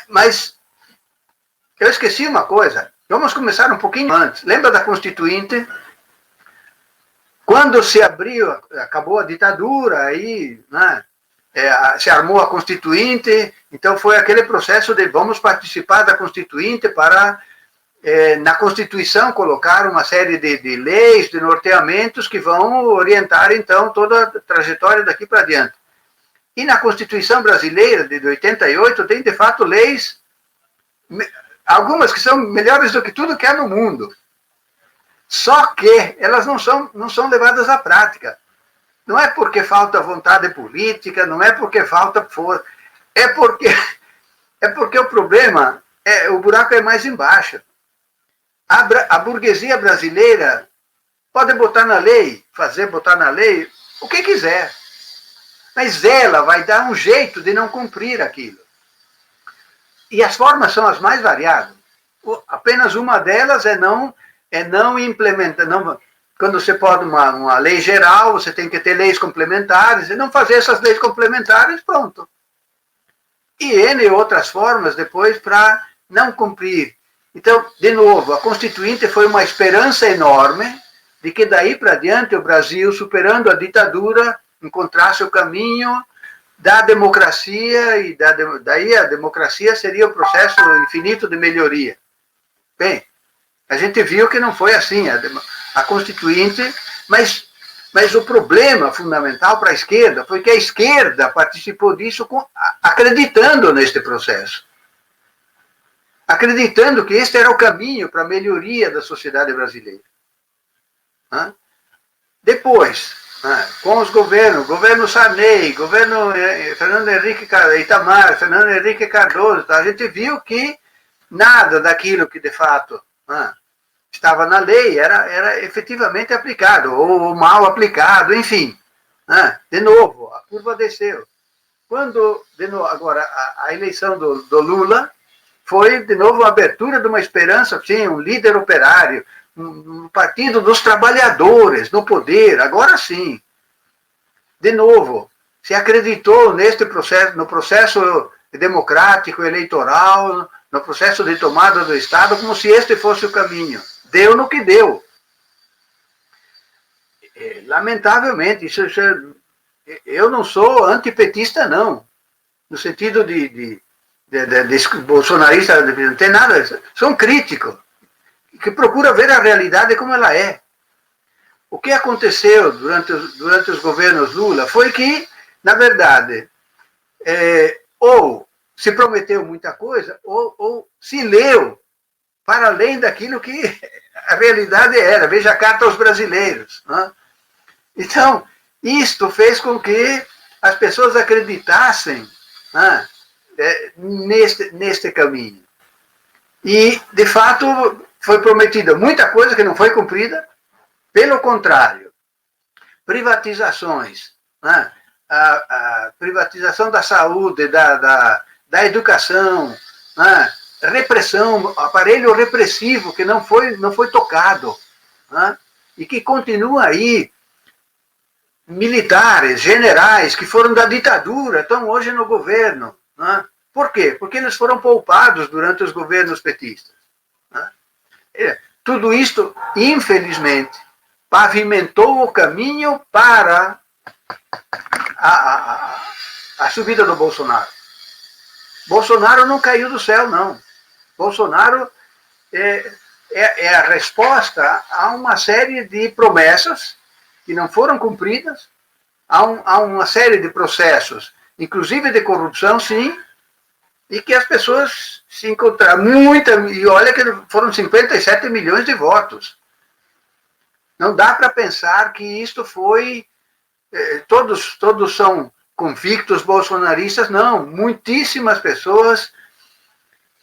mas Eu esqueci uma coisa. Vamos começar um pouquinho antes. Lembra da Constituinte? Quando se abriu, acabou a ditadura, aí, né, se armou a Constituinte, então foi aquele processo de vamos participar da Constituinte para, na Constituição, colocar uma série de leis, de norteamentos que vão orientar, então, toda a trajetória daqui para diante. E na Constituição brasileira, de 88, tem, de fato, leis, algumas que são melhores do que tudo que há no mundo. Só que elas não são levadas à prática. Não é porque falta vontade política, não é porque falta força, é porque o problema, o buraco é mais embaixo. A burguesia brasileira pode botar na lei, botar na lei o que quiser, mas ela vai dar um jeito de não cumprir aquilo. E as formas são as mais variadas. Apenas uma delas é não implementar. Quando você pode uma lei geral, você tem que ter leis complementares, e não fazer essas leis complementares, pronto. E N outras formas depois para não cumprir. Então, de novo, a Constituinte foi uma esperança enorme de que daí para diante o Brasil, superando a ditadura, encontrasse o caminho da democracia, e daí a democracia seria o processo infinito de melhoria. Bem, a gente viu que não foi assim, a Constituinte, mas o problema fundamental para a esquerda foi que a esquerda participou disso acreditando neste processo. Acreditando que este era o caminho para a melhoria da sociedade brasileira. Depois, com os governo Sarney, governo Fernando Henrique Itamar, Fernando Henrique Cardoso, a gente viu que nada daquilo que de fato estava na lei era efetivamente aplicado, ou mal aplicado, enfim. De novo, a curva desceu. Agora, a eleição do Lula foi, de novo, a abertura de uma esperança, sim, um líder operário, um partido dos trabalhadores no poder, agora sim. De novo, se acreditou no processo democrático, eleitoral, no processo de tomada do Estado, como se este fosse o caminho. Deu no que deu. Lamentavelmente, eu não sou antipetista, não. No sentido de bolsonarista, não tem nada. Sou um crítico, que procura ver a realidade como ela é. O que aconteceu durante os governos Lula foi que, na verdade, ou se prometeu muita coisa, ou se leu para além daquilo que a realidade era. Veja a carta aos brasileiros. Então, isto fez com que as pessoas acreditassem neste caminho. E, de fato, foi prometida muita coisa que não foi cumprida. Pelo contrário, privatizações, a privatização da saúde, da educação, repressão, aparelho repressivo que não foi tocado, e que continua aí. Militares, generais que foram da ditadura, estão hoje no governo. Por quê? Porque eles foram poupados durante os governos petistas. Tudo isto, infelizmente, pavimentou o caminho para a subida do Bolsonaro. Bolsonaro não caiu do céu, não. Bolsonaro é a resposta a uma série de promessas que não foram cumpridas, há uma série de processos, inclusive de corrupção, sim, e que as pessoas se encontraram, e olha que foram 57 milhões de votos. Não dá para pensar que isto foi, todos são convictos bolsonaristas, não, muitíssimas pessoas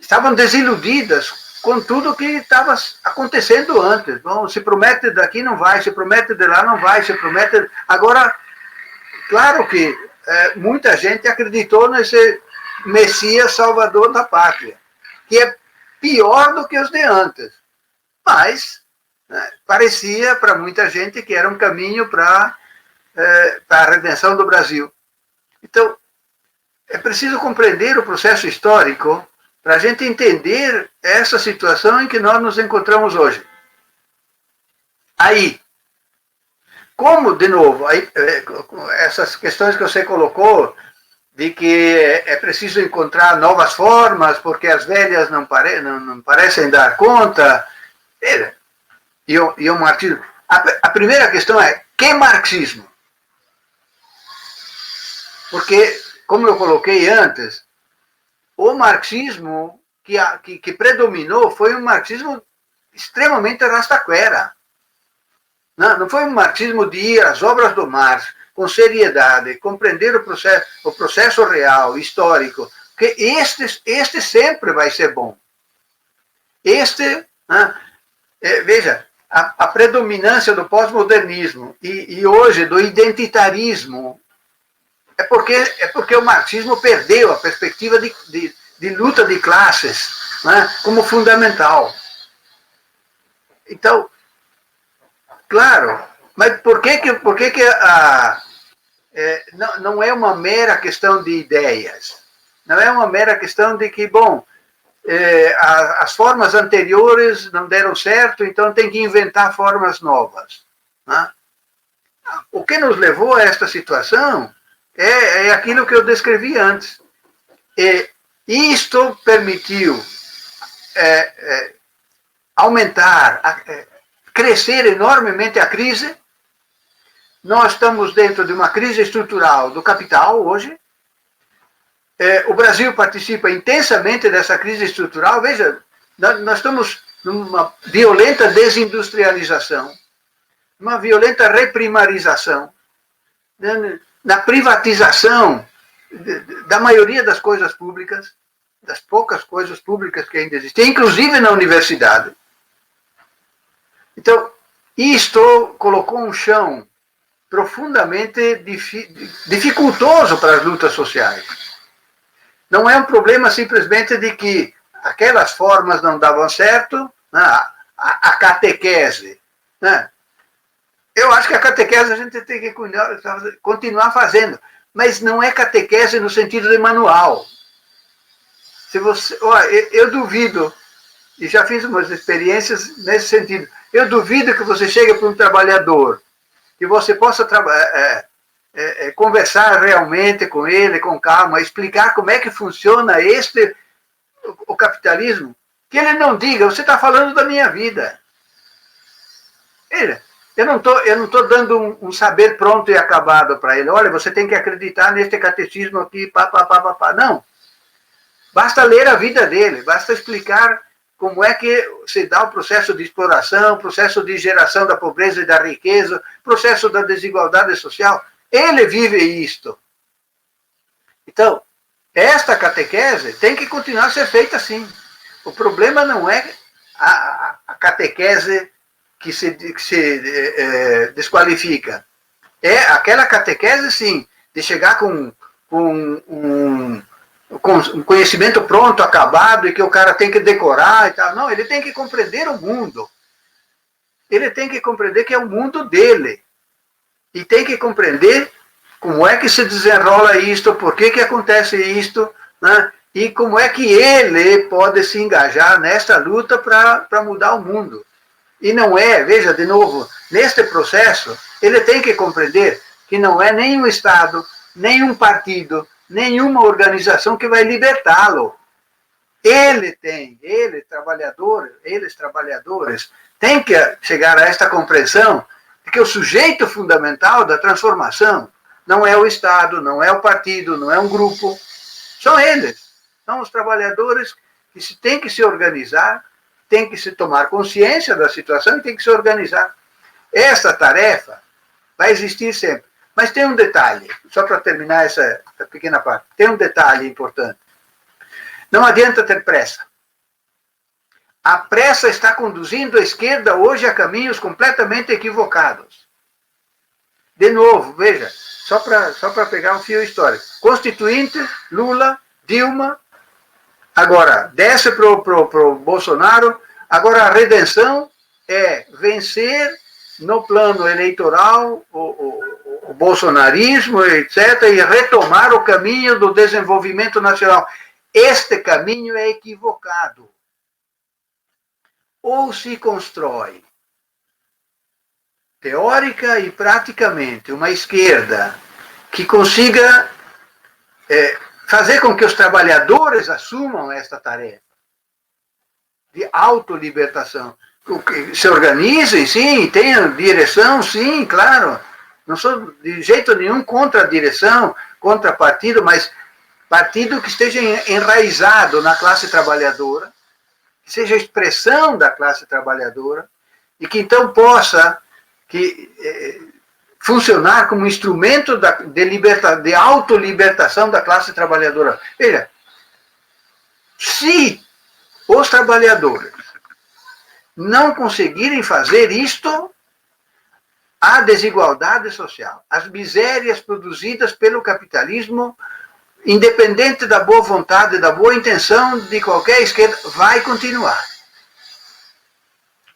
estavam desiludidas com tudo que estava acontecendo antes. Bom, se promete daqui não vai, se promete de lá não vai, se promete... Agora, claro que muita gente acreditou nesse Messias Salvador da Pátria, que é pior do que os de antes. Mas parecia para muita gente que era um caminho para a redenção do Brasil. Então, é preciso compreender o processo histórico para a gente entender essa situação em que nós nos encontramos hoje. Aí, como, de novo, aí, essas questões que você colocou, de que é preciso encontrar novas formas, porque as velhas não parecem dar conta, e o marxismo. A primeira questão é, que marxismo? Porque, como eu coloquei antes, o marxismo que predominou foi um marxismo extremamente rastaquera. Não foi um marxismo de ir às obras do Marx com seriedade, compreender o processo real, histórico, que este sempre vai ser bom. Veja, a predominância do pós-modernismo e hoje do identitarismo é porque o marxismo perdeu a perspectiva de luta de classes, né, como fundamental. Então, claro, mas por que não é uma mera questão de ideias? Não é uma mera questão de que, bom, as formas anteriores não deram certo, então tem que inventar formas novas. Né? O que nos levou a esta situação é aquilo que eu descrevi antes. E isto permitiu aumentar, crescer enormemente a crise. Nós estamos dentro de uma crise estrutural do capital hoje. O Brasil participa intensamente dessa crise estrutural. Veja, nós estamos numa violenta desindustrialização, uma violenta reprimarização, na privatização da maioria das coisas públicas, das poucas coisas públicas que ainda existem, inclusive na universidade. Então, isto colocou um chão profundamente dificultoso para as lutas sociais. Não é um problema simplesmente de que aquelas formas não davam certo, né? A catequese. Né? Eu acho que a catequese a gente tem que continuar fazendo, mas não é catequese no sentido de manual. Eu duvido, e já fiz umas experiências nesse sentido, eu duvido que você chegue para um trabalhador, que você possa conversar realmente com ele, com calma, explicar como é que funciona o capitalismo, que ele não diga, você está falando da minha vida. Eu não estou dando um saber pronto e acabado para ele. Olha, você tem que acreditar neste catecismo aqui, pá. Não. Basta ler a vida dele, basta explicar como é que se dá o processo de exploração, o processo de geração da pobreza e da riqueza, o processo da desigualdade social. Ele vive isto. Então, esta catequese tem que continuar a ser feita assim. O problema não é a catequese que se desqualifica. É aquela catequese, sim, de chegar com um conhecimento pronto, acabado, e que o cara tem que decorar e tal. Não, ele tem que compreender o mundo. Ele tem que compreender que é o mundo dele. E tem que compreender como é que se desenrola isto, por que acontece isto, né? E como é que ele pode se engajar nesta luta para mudar o mundo. E não é, veja, de novo, neste processo, ele tem que compreender que não é nenhum Estado, nenhum partido, nenhuma organização que vai libertá-lo. Eles trabalhadores, têm que chegar a esta compreensão de que o sujeito fundamental da transformação não é o Estado, não é o partido, não é um grupo, são eles. São os trabalhadores que têm que se organizar, têm que se tomar consciência da situação e têm que se organizar. Essa tarefa vai existir sempre. Mas tem um detalhe, só para terminar essa pequena parte, tem um detalhe importante. Não adianta ter pressa. A pressa está conduzindo a esquerda hoje a caminhos completamente equivocados. De novo, veja, só para pegar um fio histórico. Constituinte, Lula, Dilma, agora desce para o Bolsonaro, agora a redenção é vencer no plano eleitoral o bolsonarismo, etc., e retomar o caminho do desenvolvimento nacional. este caminho é equivocado. Ou se constrói, teórica e praticamente, uma esquerda que consiga fazer com que os trabalhadores assumam esta tarefa de autolibertação. Se organizem, sim, tenham direção, sim, claro. Não sou de jeito nenhum contra a direção, contra partido, mas partido que esteja enraizado na classe trabalhadora, que seja a expressão da classe trabalhadora, e que então possa funcionar como instrumento de autolibertação da classe trabalhadora. Veja, se os trabalhadores não conseguirem fazer isto, a desigualdade social, as misérias produzidas pelo capitalismo, independente da boa vontade, da boa intenção de qualquer esquerda, vai continuar.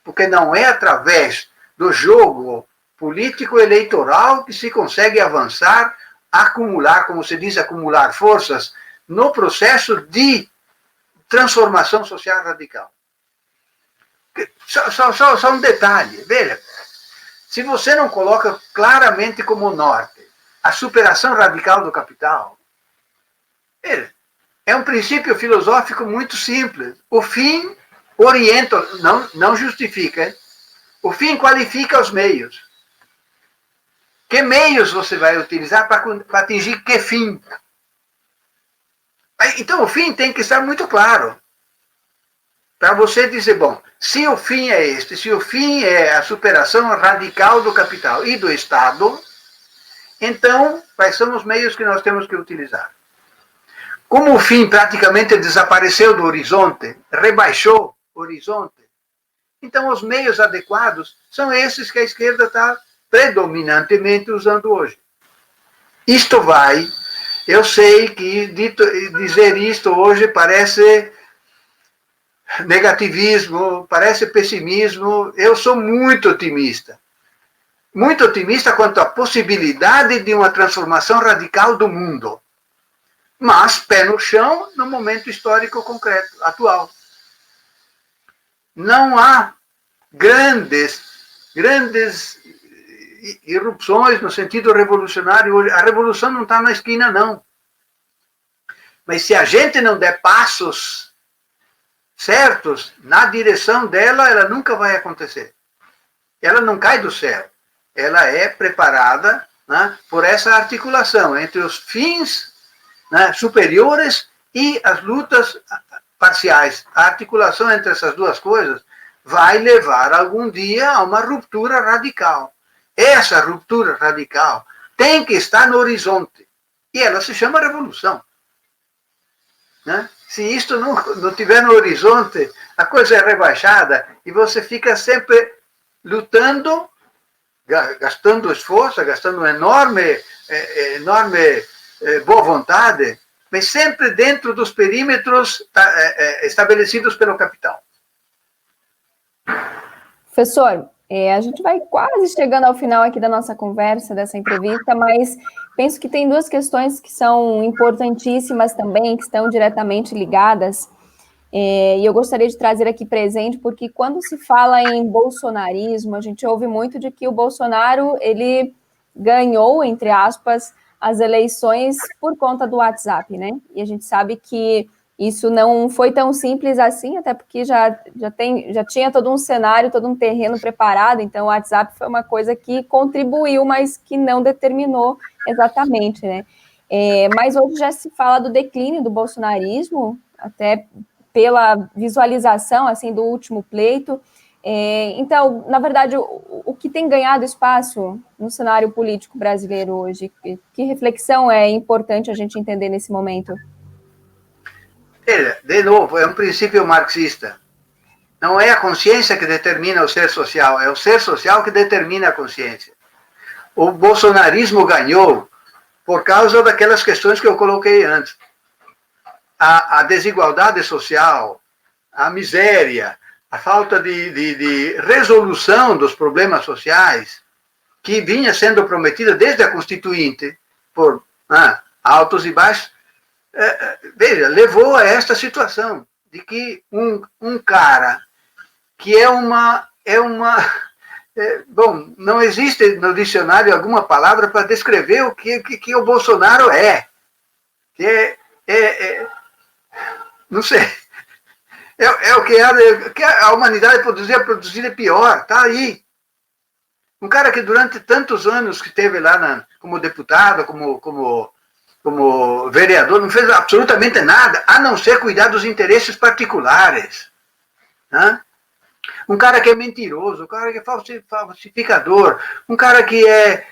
Porque não é através do jogo político eleitoral que se consegue avançar, acumular, como se diz, acumular forças no processo de transformação social radical. Só um detalhe, veja, se você não coloca claramente como norte a superação radical do capital, é um princípio filosófico muito simples. O fim orienta, não justifica, hein? O fim qualifica os meios. Que meios você vai utilizar para atingir que fim? Então, o fim tem que estar muito claro. Para você dizer, bom, se o fim é este, se o fim é a superação radical do capital e do Estado, então, quais são os meios que nós temos que utilizar? Como o fim praticamente desapareceu do horizonte, rebaixou o horizonte, então os meios adequados são esses que a esquerda está predominantemente usando hoje. Isto vai, eu sei que dizer isto hoje parece negativismo, parece pessimismo. Eu sou muito otimista quanto à possibilidade de uma transformação radical do mundo, mas pé no chão no momento histórico concreto, atual. Não há grandes irrupções no sentido revolucionário hoje. A revolução não está na esquina, não. Mas se a gente não der passos certos na direção dela, ela nunca vai acontecer. Ela não cai do céu. Ela é preparada, né, por essa articulação entre os fins, né, superiores e as lutas parciais. A articulação entre essas duas coisas vai levar algum dia a uma ruptura radical. Essa ruptura radical tem que estar no horizonte. E ela se chama revolução. Né? Se isto não tiver no horizonte, a coisa é rebaixada e você fica sempre lutando, gastando esforço, gastando enorme boa vontade, mas sempre dentro dos perímetros estabelecidos pelo capital. Professor, a gente vai quase chegando ao final aqui da nossa conversa, dessa entrevista, mas penso que tem duas questões que são importantíssimas também, que estão diretamente ligadas, e eu gostaria de trazer aqui presente, porque quando se fala em bolsonarismo, a gente ouve muito de que o Bolsonaro, ele ganhou, entre aspas, as eleições por conta do WhatsApp, né? E a gente sabe que isso não foi tão simples assim, até porque já tinha todo um cenário, todo um terreno preparado, então o WhatsApp foi uma coisa que contribuiu, mas que não determinou exatamente, né? Mas hoje já se fala do declínio do bolsonarismo, até pela visualização, assim, do último pleito. Então, na verdade, o que tem ganhado espaço no cenário político brasileiro hoje? Que reflexão é importante a gente entender nesse momento? De novo, é um princípio marxista. Não é a consciência que determina o ser social, é o ser social que determina a consciência. O bolsonarismo ganhou por causa daquelas questões que eu coloquei antes. A desigualdade social, a miséria, a falta de resolução dos problemas sociais, que vinha sendo prometida desde a Constituinte, por altos e baixos, veja, levou a esta situação de que um cara que bom, não existe no dicionário alguma palavra para descrever o que o Bolsonaro é. Que não sei, o que a humanidade produzir é pior, está aí. Um cara que durante tantos anos que esteve lá como deputado, como vereador, não fez absolutamente nada, a não ser cuidar dos interesses particulares. Né? Um cara que é mentiroso, um cara que é falsificador, um cara que é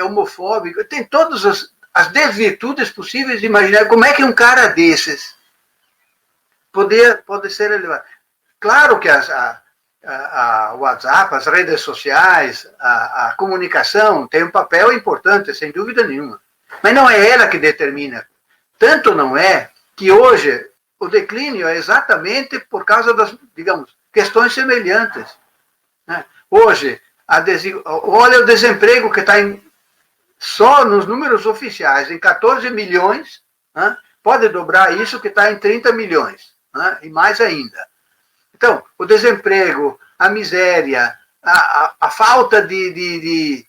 homofóbico, tem todas as desvirtudes possíveis de imaginar. Como é que um cara desses pode ser elevado? Claro que a WhatsApp, as redes sociais, a comunicação tem um papel importante, sem dúvida nenhuma. Mas não é ela que determina. Tanto não é que hoje o declínio é exatamente por causa das, digamos, questões semelhantes. Né? Hoje, olha o desemprego que está só nos números oficiais, em 14 milhões, né? Pode dobrar isso que está em 30 milhões, né? E mais ainda. Então, o desemprego, a miséria, a falta de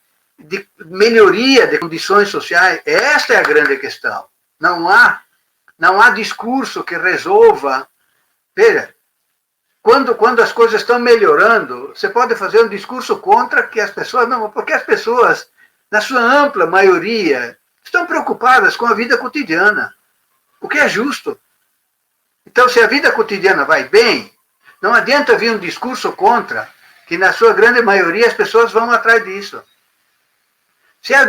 melhoria de condições sociais, esta é a grande questão. Não há discurso que resolva. Veja, quando as coisas estão melhorando, você pode fazer um discurso contra que as pessoas não, porque as pessoas, na sua ampla maioria, estão preocupadas com a vida cotidiana, o que é justo. Então, se a vida cotidiana vai bem, não adianta vir um discurso contra, que na sua grande maioria as pessoas vão atrás disso. Se a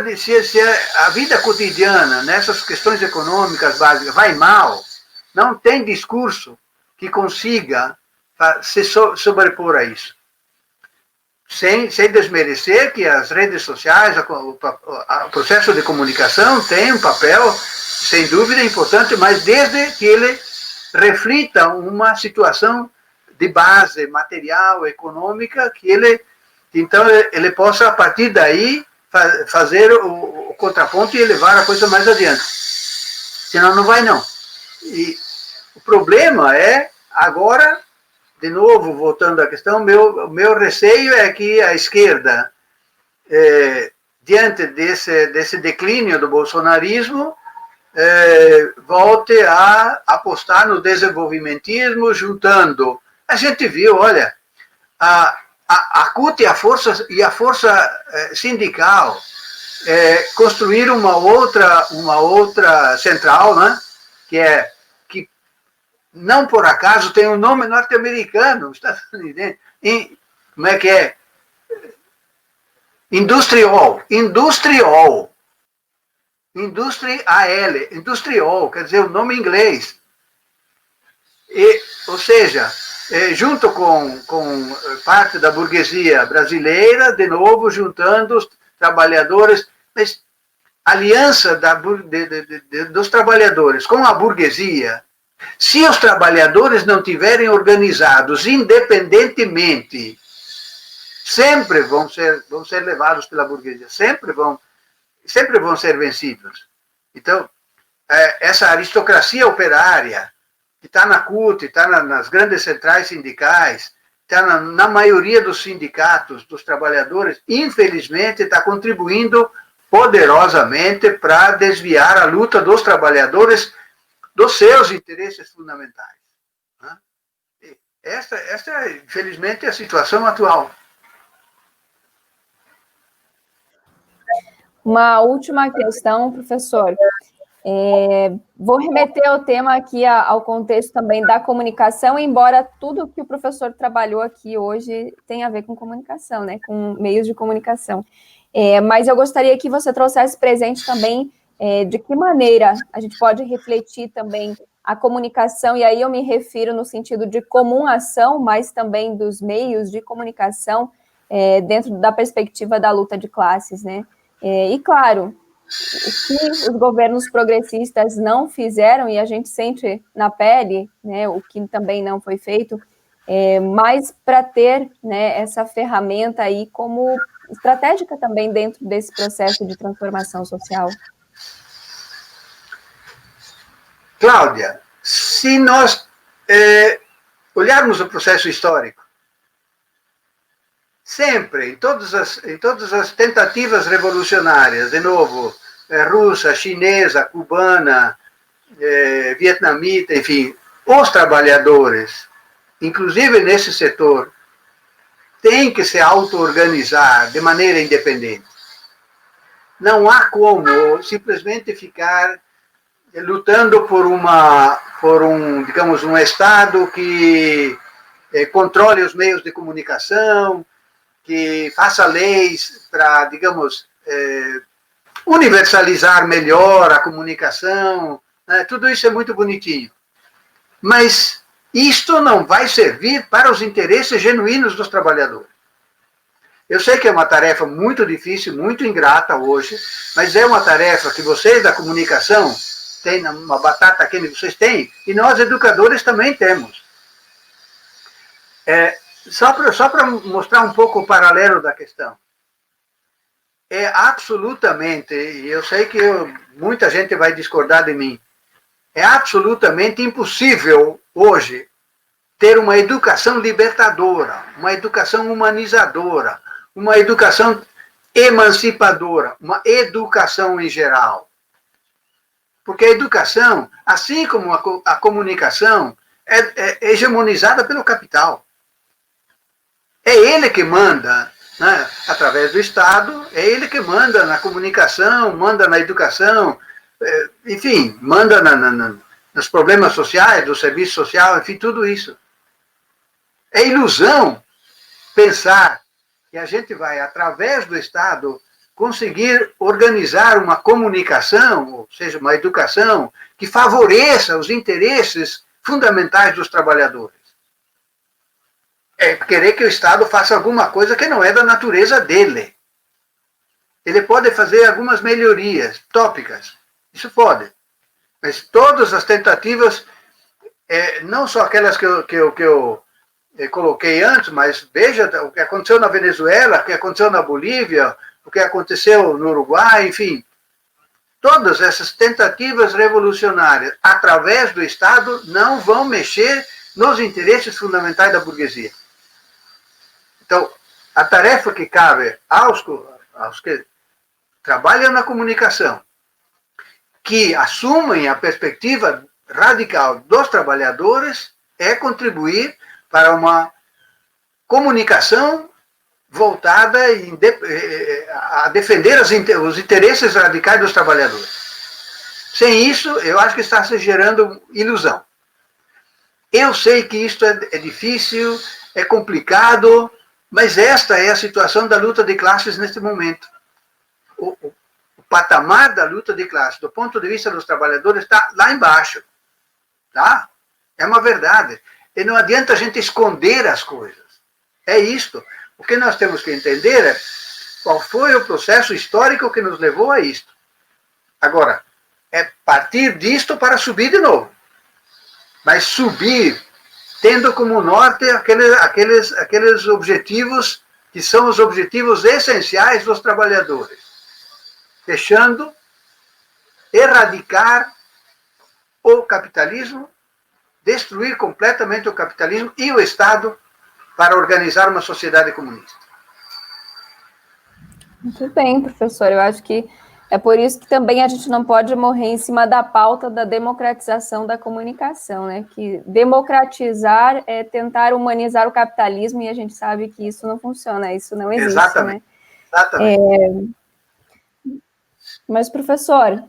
vida cotidiana, nessas questões econômicas básicas, vai mal, não tem discurso que consiga se sobrepor a isso. Sem desmerecer que as redes sociais, o processo de comunicação tem um papel, sem dúvida, importante, mas desde que ele reflita uma situação de base material, econômica, que então ele possa, a partir daí, fazer o contraponto e levar a coisa mais adiante. Senão não vai, não. E o problema é, agora, de novo, voltando à questão, meu receio é que a esquerda, diante desse declínio do bolsonarismo, volte a apostar no desenvolvimentismo, juntando. A gente viu, olha, a CUT e a força sindical construíram uma outra central, né, que não por acaso tem um nome norte-americano, estadunidense, como é que é? Industrial, quer dizer, o nome em inglês. Ou seja, junto com parte da burguesia brasileira, de novo, juntando os trabalhadores, mas a aliança dos trabalhadores com a burguesia, se os trabalhadores não tiverem organizados independentemente, sempre vão ser levados pela burguesia, sempre vão ser vencidos. Então, essa aristocracia operária, que está na CUT, está nas grandes centrais sindicais, está na maioria dos sindicatos, dos trabalhadores, infelizmente está contribuindo poderosamente para desviar a luta dos trabalhadores dos seus interesses fundamentais. Né? Esta, infelizmente, é a situação atual. Uma última questão, professor. Vou remeter o tema aqui ao contexto também da comunicação, embora tudo que o professor trabalhou aqui hoje tenha a ver com comunicação, né, com meios de comunicação. Mas eu gostaria que você trouxesse presente também de que maneira a gente pode refletir também a comunicação, e aí eu me refiro no sentido de comum ação, mas também dos meios de comunicação dentro da perspectiva da luta de classes, né? E, claro, o que os governos progressistas não fizeram, e a gente sente na pele, né, o que também não foi feito, mas para ter, né, essa ferramenta aí como estratégica também dentro desse processo de transformação social. Cláudia, se nós olharmos o processo histórico, sempre, em todas as tentativas revolucionárias, de novo, russa, chinesa, cubana, vietnamita, enfim, os trabalhadores, inclusive nesse setor, têm que se auto-organizar de maneira independente. Não há como simplesmente ficar lutando digamos, um Estado que controle os meios de comunicação, que faça leis para, digamos, universalizar melhor a comunicação, né? Tudo isso é muito bonitinho. Mas isto não vai servir para os interesses genuínos dos trabalhadores. Eu sei que é uma tarefa muito difícil, muito ingrata hoje, mas é uma tarefa que vocês da comunicação têm, uma batata quente que vocês têm, e nós educadores também temos. Só para mostrar um pouco o paralelo da questão. É absolutamente, e eu sei que muita gente vai discordar de mim, é absolutamente impossível hoje ter uma educação libertadora, uma educação humanizadora, uma educação emancipadora, uma educação em geral. Porque a educação, assim como a comunicação, é hegemonizada pelo capital. É ele que manda, né, através do Estado, é ele que manda na comunicação, manda na educação, enfim, manda nos problemas sociais, do serviço social, enfim, tudo isso. É ilusão pensar que a gente vai, através do Estado, conseguir organizar uma comunicação, ou seja, uma educação, que favoreça os interesses fundamentais dos trabalhadores. É querer que o Estado faça alguma coisa que não é da natureza dele. Ele pode fazer algumas melhorias tópicas, isso pode. Mas todas as tentativas, não só aquelas que eu coloquei antes, mas veja o que aconteceu na Venezuela, o que aconteceu na Bolívia, o que aconteceu no Uruguai, enfim. Todas essas tentativas revolucionárias, através do Estado, não vão mexer nos interesses fundamentais da burguesia. Então, a tarefa que cabe aos que trabalham na comunicação, que assumem a perspectiva radical dos trabalhadores, é contribuir para uma comunicação voltada a defender os interesses radicais dos trabalhadores. Sem isso, eu acho que está se gerando ilusão. Eu sei que isto é difícil, é complicado, mas esta é a situação da luta de classes neste momento. O patamar da luta de classes, do ponto de vista dos trabalhadores, está lá embaixo. Tá? É uma verdade. E não adianta a gente esconder as coisas. É isto. O que nós temos que entender é qual foi o processo histórico que nos levou a isto. Agora, é partir disto para subir de novo. Mas subir tendo como norte aqueles objetivos que são os objetivos essenciais dos trabalhadores. Deixando erradicar o capitalismo, destruir completamente o capitalismo e o Estado para organizar uma sociedade comunista. Muito bem, professor. Eu acho que é por isso que também a gente não pode morrer em cima da pauta da democratização da comunicação, né? Que democratizar é tentar humanizar o capitalismo e a gente sabe que isso não funciona, isso não existe, Exatamente. Né? Exatamente. Mas, professor,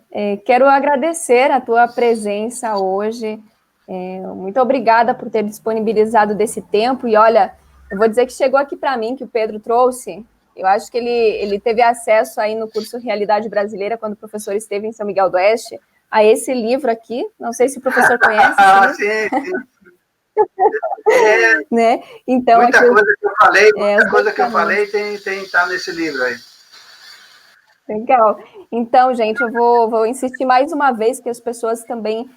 quero agradecer a tua presença hoje. Muito obrigada por ter disponibilizado desse tempo. E olha, eu vou dizer que chegou aqui para mim, que o Pedro trouxe. Eu acho que ele teve acesso aí no curso Realidade Brasileira, quando o professor esteve em São Miguel do Oeste, a esse livro aqui. Não sei se o professor conhece. Sim. Né? Então, muita coisa que eu falei tá nesse livro aí. Legal. Então, gente, eu vou insistir mais uma vez que as pessoas também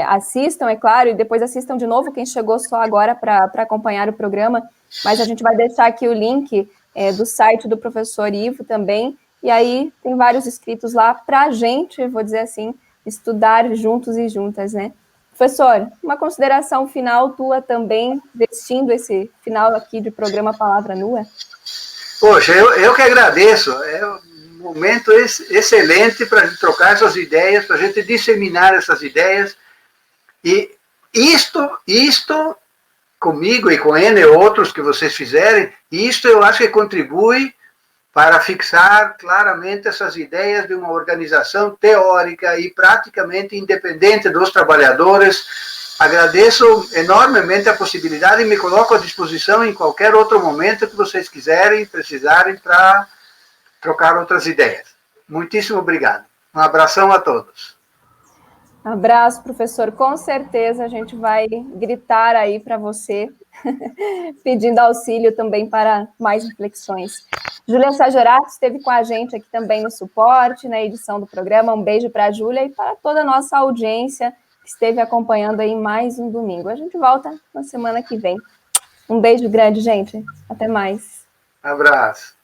assistam, é claro, e depois assistam de novo quem chegou só agora para acompanhar o programa, mas a gente vai deixar aqui o link do site do professor Ivo também, e aí tem vários escritos lá para a gente, vou dizer assim, estudar juntos e juntas, né? Professor, uma consideração final tua também, vestindo esse final aqui de programa Palavra Nua? Poxa, eu que agradeço. É um momento excelente para a gente trocar essas ideias, para a gente disseminar essas ideias. E isto comigo e com N outros que vocês fizerem, isto eu acho que contribui para fixar claramente essas ideias de uma organização teórica e praticamente independente dos trabalhadores. Agradeço enormemente a possibilidade e me coloco à disposição em qualquer outro momento que vocês quiserem, precisarem, para trocar outras ideias. Muitíssimo obrigado. Um abração a todos. Abraço, professor. Com certeza a gente vai gritar aí para você, pedindo auxílio também para mais reflexões. Júlia Sajorato esteve com a gente aqui também no suporte, na edição do programa. Um beijo para a Júlia e para toda a nossa audiência que esteve acompanhando aí mais um domingo. A gente volta na semana que vem. Um beijo grande, gente. Até mais. Abraço.